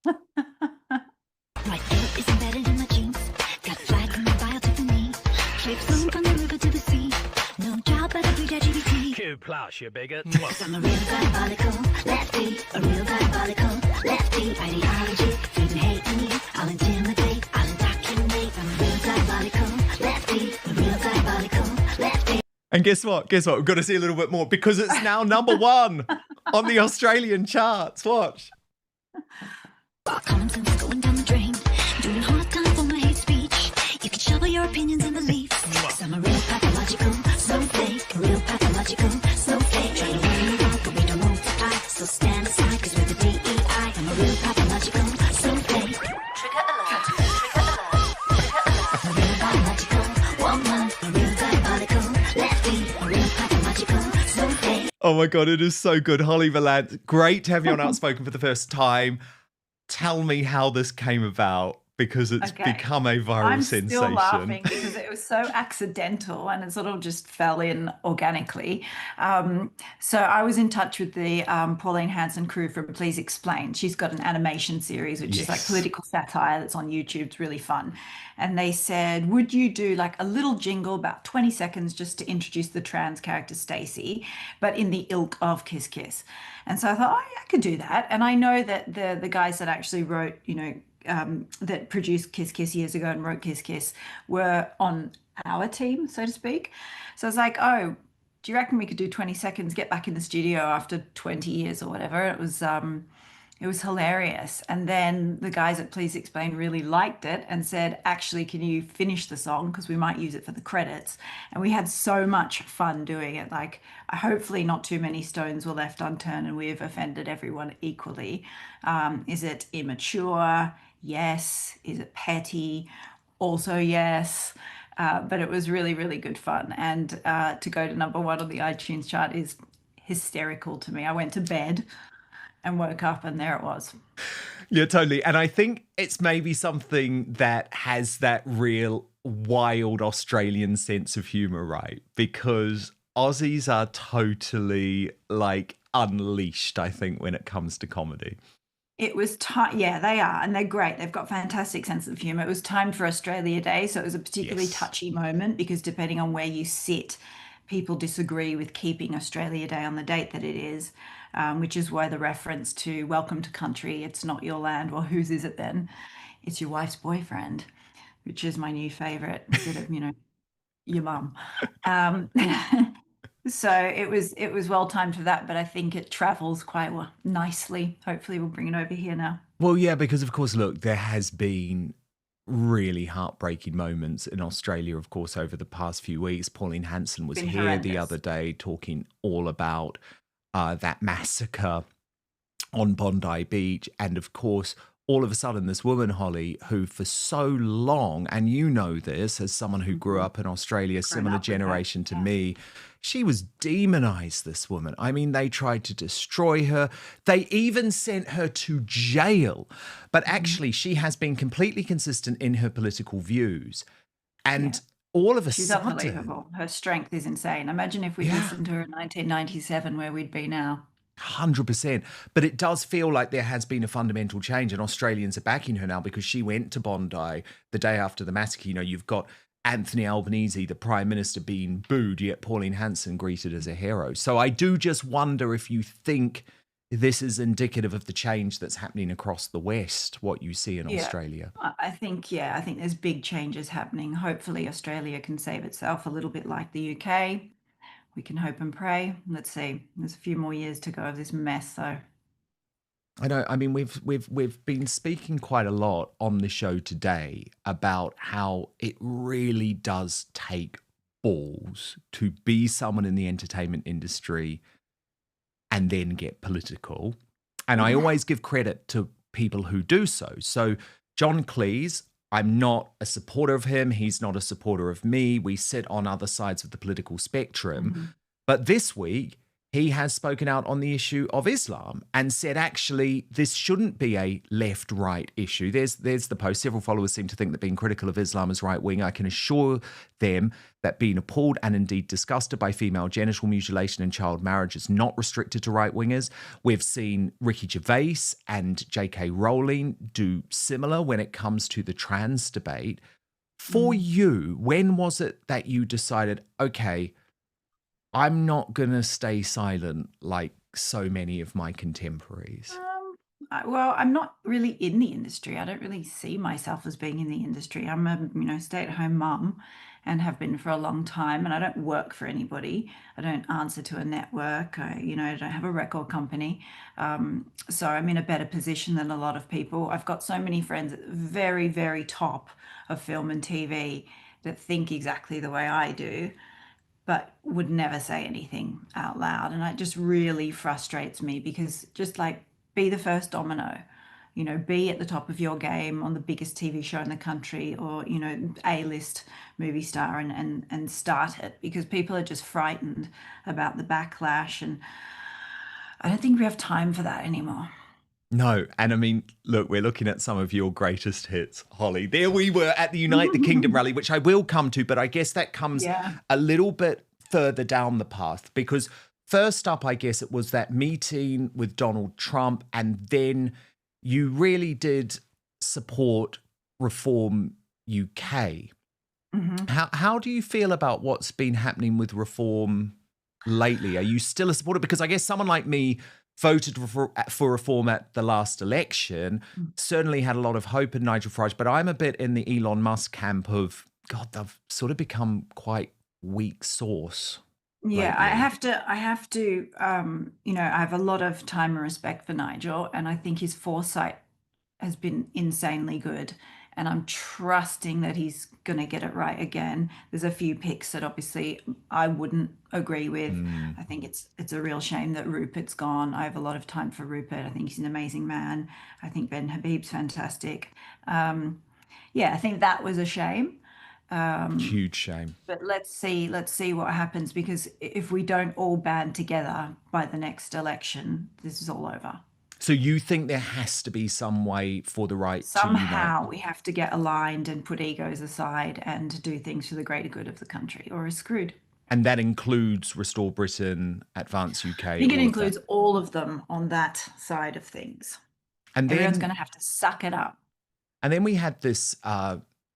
My foot is embedded in my jeans. Got flags in my bio to me. Trips flowing from the river to the sea. No job, but I read LGBT. Q plus, you bigot. 'Cause I'm a real diabolical lefty, a real diabolical lefty. Ideology, if you hate me, I'll intimidate, I'll indoctrinate. I'm a real diabolical lefty, a real diabolical lefty. And guess what? Guess what? We've got to see a little bit more because it's now number one on the Australian charts. Watch. Common sense going down the drain. Doing hard time for my hate speech. You can shovel your opinions and beliefs. 'Cause I'm a real pathological snowflake. A real pathological snowflake. Trying to run around, but we don't multiply. So stand aside, 'cause we're the DEI. I'm a real pathological snowflake. Trigger alert, trigger alert, trigger alert. A real biological woman. A real diabolical lefty. A real pathological snowflake. Oh my God, it is so good. Holly Valance, great to have you on Outspoken for the first time. Tell me how this came about, because it's become a viral sensation. I'm still laughing because it was so accidental and it sort of just fell in organically. So I was in touch with the Pauline Hanson crew from Please Explain. She's got an animation series, which is like political satire that's on YouTube. It's really fun. And they said, would you do like a little jingle, about 20 seconds, just to introduce the trans character Stacey, but in the ilk of Kiss Kiss? And so I thought, oh, yeah, I could do that. And I know that the guys that actually wrote, that produced Kiss Kiss years ago and wrote Kiss Kiss were on our team, so to speak. So I was like, oh, do you reckon we could do 20 seconds, get back in the studio after 20 years or whatever? It was hilarious. And then the guys at Please Explain really liked it and said, actually, can you finish the song? Because we might use it for the credits. And we had so much fun doing it. Like, hopefully not too many stones were left unturned and we've offended everyone equally. Is it immature? Yes. Is it petty? Also, yes. But it was really, really good fun. And to go to number one on the iTunes chart is hysterical to me. I went to bed and woke up and there it was. Yeah, totally. And I think it's maybe something that has that real wild Australian sense of humour, right? Because Aussies are totally like unleashed, I think, when it comes to comedy. It was time, yeah, they are, and they're great. They've got fantastic sense of humour. It was timed for Australia Day, so it was a particularly touchy moment because depending on where you sit, people disagree with keeping Australia Day on the date that it is, which is why the reference to welcome to country, it's not your land. Well, whose is it then? It's your wife's boyfriend, which is my new favourite instead of, your mum. So it was well timed for that, but I think it travels quite nicely. Hopefully we'll bring it over here now. Well, yeah, because of course, look, there has been really heartbreaking moments in Australia, of course, over the past few weeks. Pauline Hanson was here the other day talking all about that massacre on Bondi Beach. And of course, all of a sudden, this woman, Holly, who for so long, and you know this as someone who grew up in Australia, similar generation to me, she was demonized, this woman. I mean, they tried to destroy her. They even sent her to jail. But actually, she has been completely consistent in her political views. And all of a She's sudden. unbelievable. Her strength is insane. Imagine if we listened to her in 1997, where we'd be now. 100%. But it does feel like there has been a fundamental change, and Australians are backing her now because she went to Bondi the day after the massacre. You know, you've got Anthony Albanese, the Prime Minister, being booed, yet Pauline Hanson greeted as a hero. So I do just wonder if you think this is indicative of the change that's happening across the West, what you see in Australia. I think there's big changes happening. Hopefully Australia can save itself a little bit like the UK. We can hope and pray. Let's see. There's a few more years to go of this mess, though. I know. I mean, we've been speaking quite a lot on the show today about how it really does take balls to be someone in the entertainment industry and then get political. And I always give credit to people who do so. So John Cleese, I'm not a supporter of him. He's not a supporter of me. We sit on other sides of the political spectrum. But this week, he has spoken out on the issue of Islam and said, actually, this shouldn't be a left-right issue. There's the post. Several followers seem to think that being critical of Islam is right-wing. I can assure them that being appalled and indeed disgusted by female genital mutilation and child marriage is not restricted to right-wingers. We've seen Ricky Gervais and J.K. Rowling do similar when it comes to the trans debate. For you, when was it that you decided, okay, I'm not going to stay silent like so many of my contemporaries? Well, I'm not really in the industry. I don't really see myself as being in the industry. I'm a stay-at-home mum and have been for a long time, and I don't work for anybody. I don't answer to a network. I don't have a record company. So I'm in a better position than a lot of people. I've got so many friends at the very, very top of film and TV that think exactly the way I do, but would never say anything out loud. And it just really frustrates me, because just like, be the first domino, be at the top of your game on the biggest TV show in the country, or, A-list movie star, and start it, because people are just frightened about the backlash. And I don't think we have time for that anymore. No. And I mean, look, we're looking at some of your greatest hits, Holly. There we were at the Unite the Kingdom rally, which I will come to, but I guess that comes a little bit further down the path, because first up, I guess it was that meeting with Donald Trump, and then you really did support Reform UK. How do you feel about what's been happening with Reform lately? Are you still a supporter? Because I guess someone like me voted for Reform at the last election, certainly had a lot of hope in Nigel Farage, but I'm a bit in the Elon Musk camp of, God, they've sort of become quite weak sauce. Yeah, I have to, I have a lot of time and respect for Nigel, and I think his foresight has been insanely good. And I'm trusting that he's going to get it right again. There's a few picks that obviously I wouldn't agree with. I think it's a real shame that Rupert's gone. I have a lot of time for Rupert. I think he's an amazing man. I think Ben Habib's fantastic. I think that was a shame. Huge shame. But let's see what happens, because if we don't all band together by the next election, this is all over. So you think there has to be some way for the right to Somehow unite? we have to get aligned and put egos aside and do things for the greater good of the country, or we're screwed. And that includes Restore Britain, Advance UK. I think it all of includes that. all of them on that side of things. And Everyone's then, going to have to suck it up. and then we had this,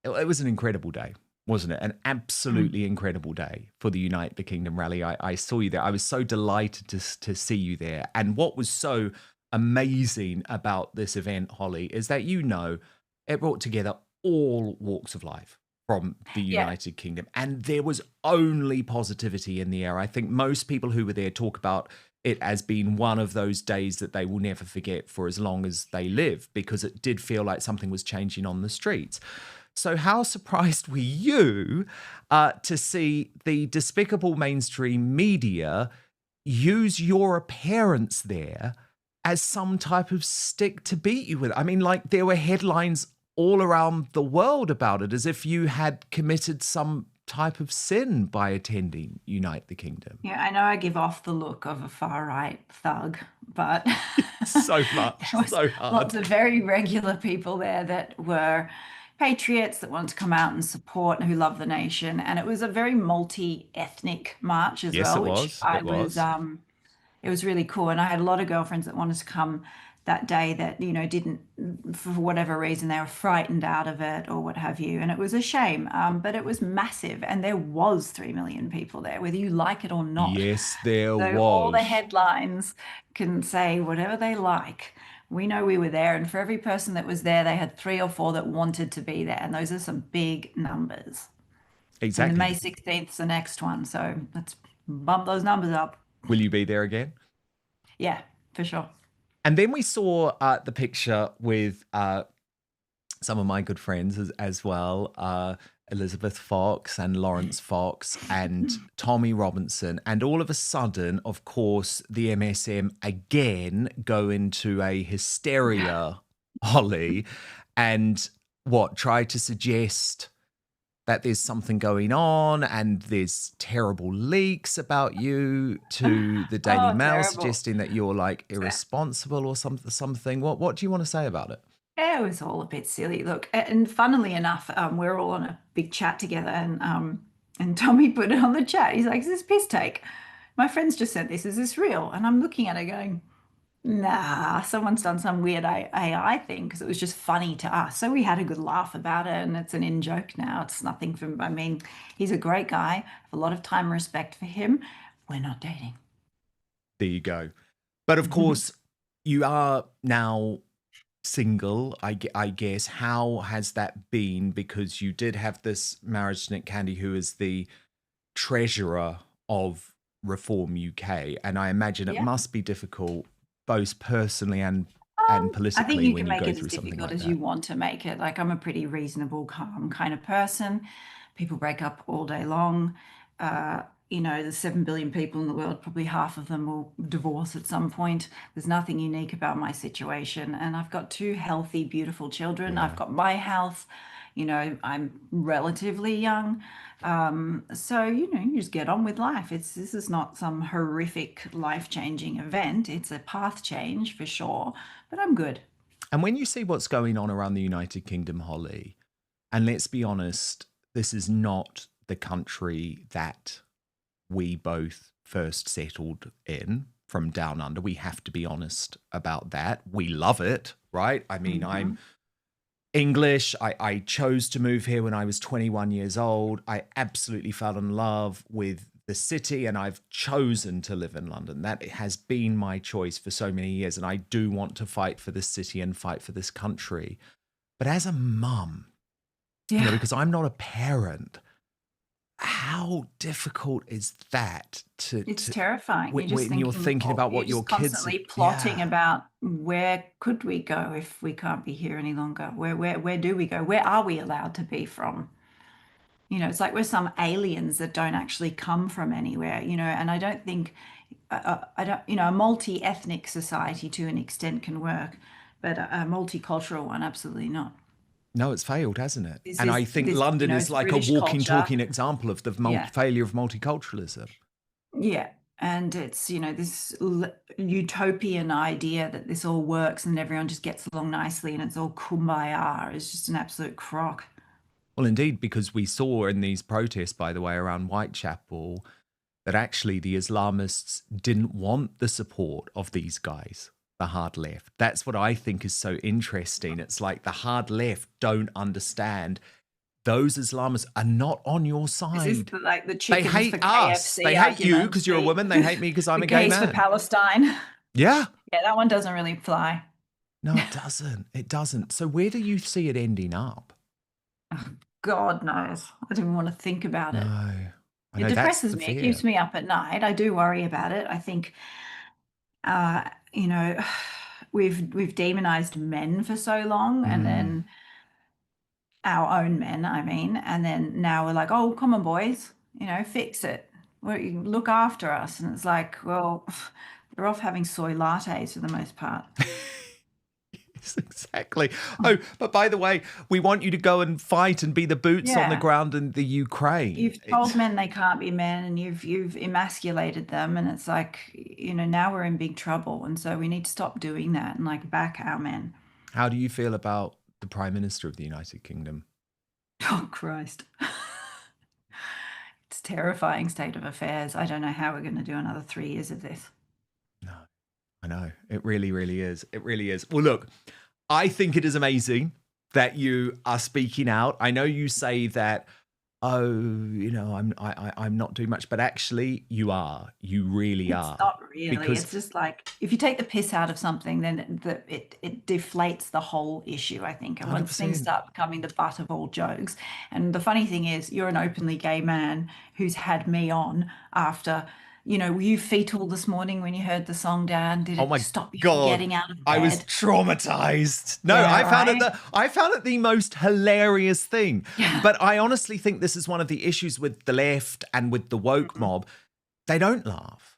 it was an incredible day, wasn't it? An absolutely incredible day for the Unite the Kingdom rally. I saw you there. I was so delighted to see you there. And what was so amazing about this event, Holly, is that, it brought together all walks of life from the United Kingdom, and there was only positivity in the air. I think most people who were there talk about it as being one of those days that they will never forget for as long as they live, because it did feel like something was changing on the streets. So how surprised were you to see the despicable mainstream media use your appearance there as some type of stick to beat you with? I mean, like, there were headlines all around the world about it, as if you had committed some type of sin by attending Unite the Kingdom. Yeah, I know I give off the look of a far-right thug, but So much, there was so hard. lots of very regular people there that were patriots that wanted to come out and support and who love the nation. And it was a very multi-ethnic march as Yes, well, it which was. I It was. it was really cool. And I had a lot of girlfriends that wanted to come that day that, you know, didn't, for whatever reason, they were frightened out of it or what have you. And it was a shame, but it was massive. And there was 3 million people there, whether you like it or not. Yes, there So was. all the headlines can say whatever they like. We know we were there. And for every person that was there, they had 3 or 4 that wanted to be there. And those are some big numbers. Exactly. And May 16th is the next one. So let's bump those numbers up. Will you be there again? Yeah, for sure. And then we saw the picture with some of my good friends as well, Elizabeth Fox and Lawrence Fox and Tommy Robinson. And all of a sudden, of course, the MSM again go into a hysteria, Holly, and try to suggest that there's something going on and there's terrible leaks about you to the Daily Mail, terrible. suggesting that you're like irresponsible or something. What do you want to say about it? It was all a bit silly. Look, and funnily enough, we're all on a big chat together, and Tommy put it on the chat. He's like, "Is this piss take? My friends just sent this. Is this real?" And I'm looking at it going, nah, someone's done some weird AI thing because it was just funny to us. So we had a good laugh about it, and it's an in-joke now. It's nothing from, I mean, he's a great guy. I have a lot of time and respect for him. We're not dating. There you go. But of course, you are now single, I guess. How has that been? Because you did have this marriage to Nick Candy, who is the treasurer of Reform UK. And I imagine it must be difficult both personally and politically. I think you when can make go it through as something difficult like as that. you want to make it. Like, I'm a pretty reasonable, calm kind of person. People break up all day long. You know, there's 7 billion people in the world, probably half of them will divorce at some point. There's nothing unique about my situation. And I've got 2 healthy, beautiful children. I've got my health. You know, I'm relatively young. So, you know, you just get on with life. This is not some horrific life-changing event. It's a path change for sure, but I'm good. And when you see what's going on around the United Kingdom, Holly, and let's be honest, this is not the country that we both first settled in from down under. We have to be honest about that. We love it, right? I mean, I'm English. I chose to move here when I was 21 years old. I absolutely fell in love with the city, and I've chosen to live in London. That has been my choice for so many years, and I do want to fight for this city and fight for this country. But as a mum, you know, because I'm not a parent, how difficult is that It's terrifying. when You're just you're thinking about what you're your just kids constantly plotting about where could we go if we can't be here any longer? Where do we go? Where are we allowed to be from? You know, it's like we're some aliens that don't actually come from anywhere, you know, and I don't think, you know, a multi-ethnic society to an extent can work, but a multicultural one, absolutely not. No, it's failed, hasn't it? This And is- I think this, London you know, is it's like a British walking, culture. talking example of the failure of multiculturalism. Yeah. And it's, you know, this utopian idea that this all works and everyone just gets along nicely and it's all kumbaya is just an absolute crock. Well, indeed, because we saw in these protests, by the way, around Whitechapel, that actually the Islamists didn't want the support of these guys, the hard left. That's what I think is so interesting. It's like the hard left don't understand. Those Islamists are not on your side. This is like the They chickens hate for us. KFC They hate you argument. because you're a woman. They hate me because I'm The a gay gays man. for Palestine. Yeah. Yeah, that one doesn't really fly. No, it doesn't. It doesn't. So where do you see it ending up? God knows. I don't even want to think about it. No. I It know that's depresses the me. fear. It keeps me up at night. I do worry about it. I think, you know, we've demonized men for so long, and then our own men, I mean, and then now we're like, oh, come on, boys, you know, fix it. You look after us. And it's like, well, they're off having soy lattes for the most part. Yes, exactly. Oh, but by the way, we want you to go and fight and be the boots on the Yeah. ground in the Ukraine. You've told men they can't be men, and you've emasculated them, and it's like, you know, now we're in big trouble, and so we need to stop doing that and like back our men. How do you feel about the Prime Minister of the United Kingdom? Oh, Christ. It's a terrifying state of affairs. I don't know how we're going to do another 3 years of this. I know. It really, really is. It really is. Well, look, I think it is amazing that you are speaking out. I know you say that, oh, you know, I'm not doing much, but actually you are. You really are. It's not really. Because It's just like, if you take the piss out of something, then it deflates the whole issue, I think. And once things 100%. start becoming the butt of all jokes. And the funny thing is, you're an openly gay man who's had me on after... You know, were you fetal this morning when you heard the song, Dan? Did it stop you from getting out of bed? I was traumatized. No, Yeah, I found it the most hilarious thing. But I honestly think this is one of the issues with the left and with the woke mob. They don't laugh.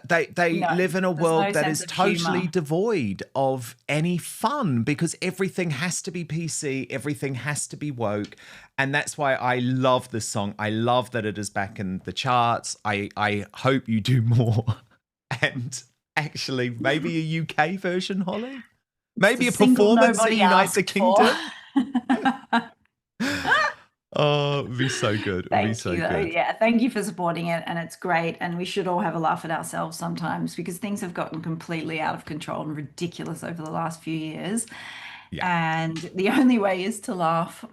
They live in a world that is totally devoid of any fun because everything has to be PC, everything has to be woke. And that's why I love this song. I love that it is back in the charts. I hope you do more. And actually, maybe a UK version, Holly? Maybe a performance that unites the kingdom? Oh, it'd be so good. It'd be so good. Yeah, thank you for supporting it, and it's great. And we should all have a laugh at ourselves sometimes because things have gotten completely out of control and ridiculous over the last few years. Yeah. And the only way is to laugh.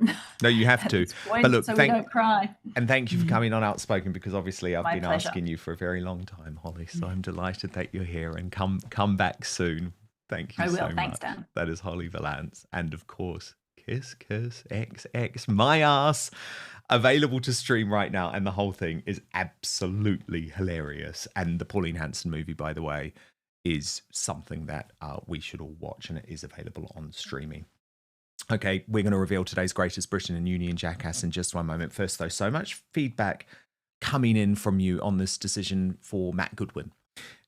No, you have to. Point, but look, so we don't cry. And thank you for coming on Outspoken because obviously I've My been pleasure. asking you for a very long time, Holly. So I'm delighted that you're here and come back soon. Thank you I will. so Thanks, much. Dan. That is Holly Valance, and of course. Kiss, Kiss, XX, My Ass, available to stream right now. And the whole thing is absolutely hilarious. And the Pauline Hanson movie, by the way, is something that we should all watch, and it is available on streaming. Okay, we're going to reveal today's greatest Britain and Union jackass in just one moment. First, though, so much feedback coming in from you on this decision for Matt Goodwin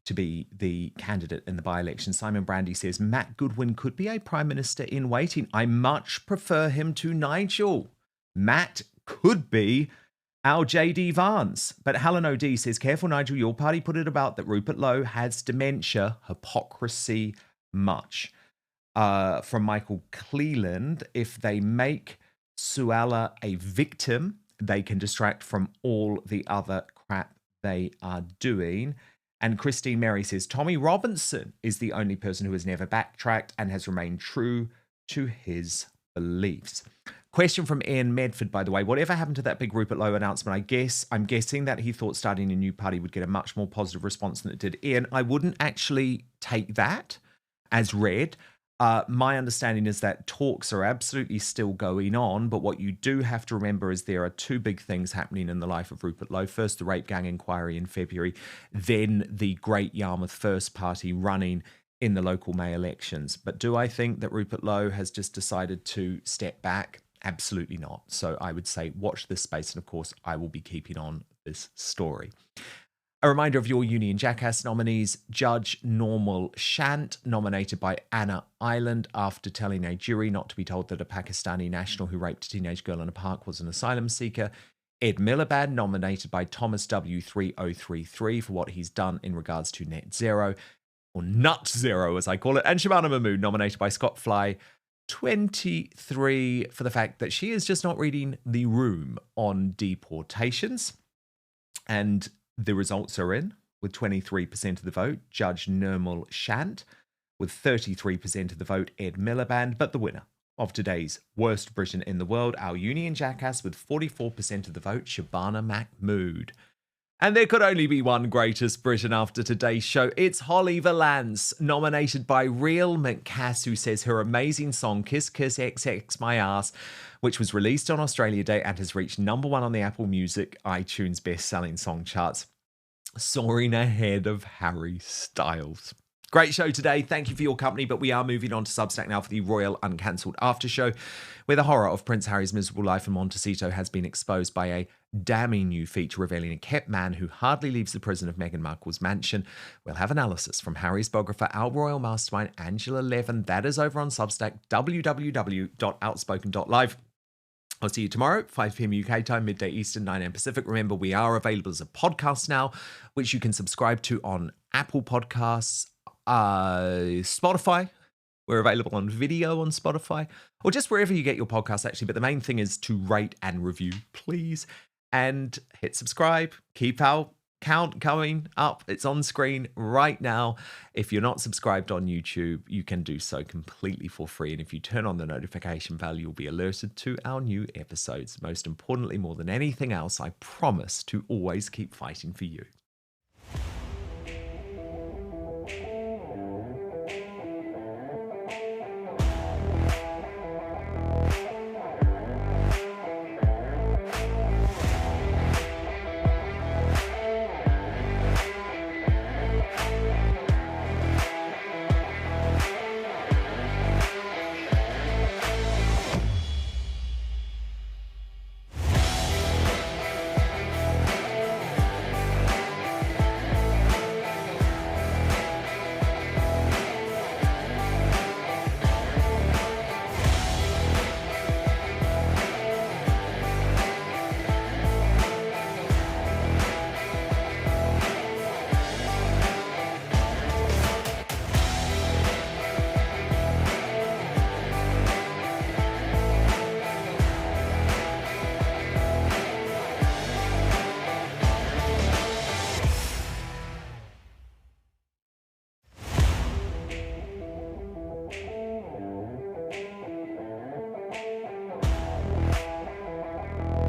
to be the candidate in the by-election. Simon Brandy says, Matt Goodwin could be a prime minister in waiting. I much prefer him to Nigel. Matt could be our JD Vance. But Helen O.D. says, careful, Nigel, your party put it about that Rupert Lowe has dementia, hypocrisy much. From Michael Cleland, if they make Suella a victim, they can distract from all the other crap they are doing. And Christine Mary says, Tommy Robinson is the only person who has never backtracked and has remained true to his beliefs. Question from Ian Medford, by the way. Whatever happened to that big Rupert Lowe announcement? I'm guessing that he thought starting a new party would get a much more positive response than it did. Ian, I wouldn't actually take that as read. My understanding is that talks are absolutely still going on, but what you do have to remember is there are two big things happening in the life of Rupert Lowe. First, the rape gang inquiry in February, then the Great Yarmouth First Party running in the local May elections. But do I think that Rupert Lowe has just decided to step back? Absolutely not. So I would say watch this space, and of course, I will be keeping on this story. A reminder of your Union Jackass nominees. Judge Normal Shant, nominated by Anna Island after telling a jury not to be told that a Pakistani national who raped a teenage girl in a park was an asylum seeker. Ed Miliband, nominated by Thomas W3033 for what he's done in regards to net zero, or nut zero as I call it. And Shabana Mahmood, nominated by Scott Fly 23 for the fact that she is just not reading the room on deportations. And the results are in with 23% of the vote, Judge Nirmal Shant, with 33% of the vote, Ed Miliband. But the winner of today's Worst Britain in the World, our Union Jackass, with 44% of the vote, Shabana Mahmood. And there could only be one greatest Britain after today's show. It's Holly Valance, nominated by Real McCass, who says her amazing song, Kiss Kiss XX My Ass, which was released on Australia Day and has reached #1 on the Apple Music iTunes best-selling song charts, soaring ahead of Harry Styles. Great show today. Thank you for your company, but we are moving on to Substack now for the Royal Uncancelled After Show, where the horror of Prince Harry's miserable life in Montecito has been exposed by a damning new feature revealing a kept man who hardly leaves the prison of Meghan Markle's mansion. We'll have analysis from Harry's biographer, our royal mastermind, Angela Levin. That is over on Substack, www.outspoken.live. I'll see you tomorrow, 5 p.m. UK time, midday Eastern, 9 a.m. Pacific. Remember, we are available as a podcast now, which you can subscribe to on Apple Podcasts, Spotify, We're available on video on Spotify or just wherever you get your podcasts, actually. But the main thing is to rate and review, please. And hit subscribe. Keep our count going up. It's on screen right now. If you're not subscribed on YouTube, you can do so completely for free. And if you turn on the notification bell, you'll be alerted to our new episodes. Most importantly, more than anything else, I promise to always keep fighting for you.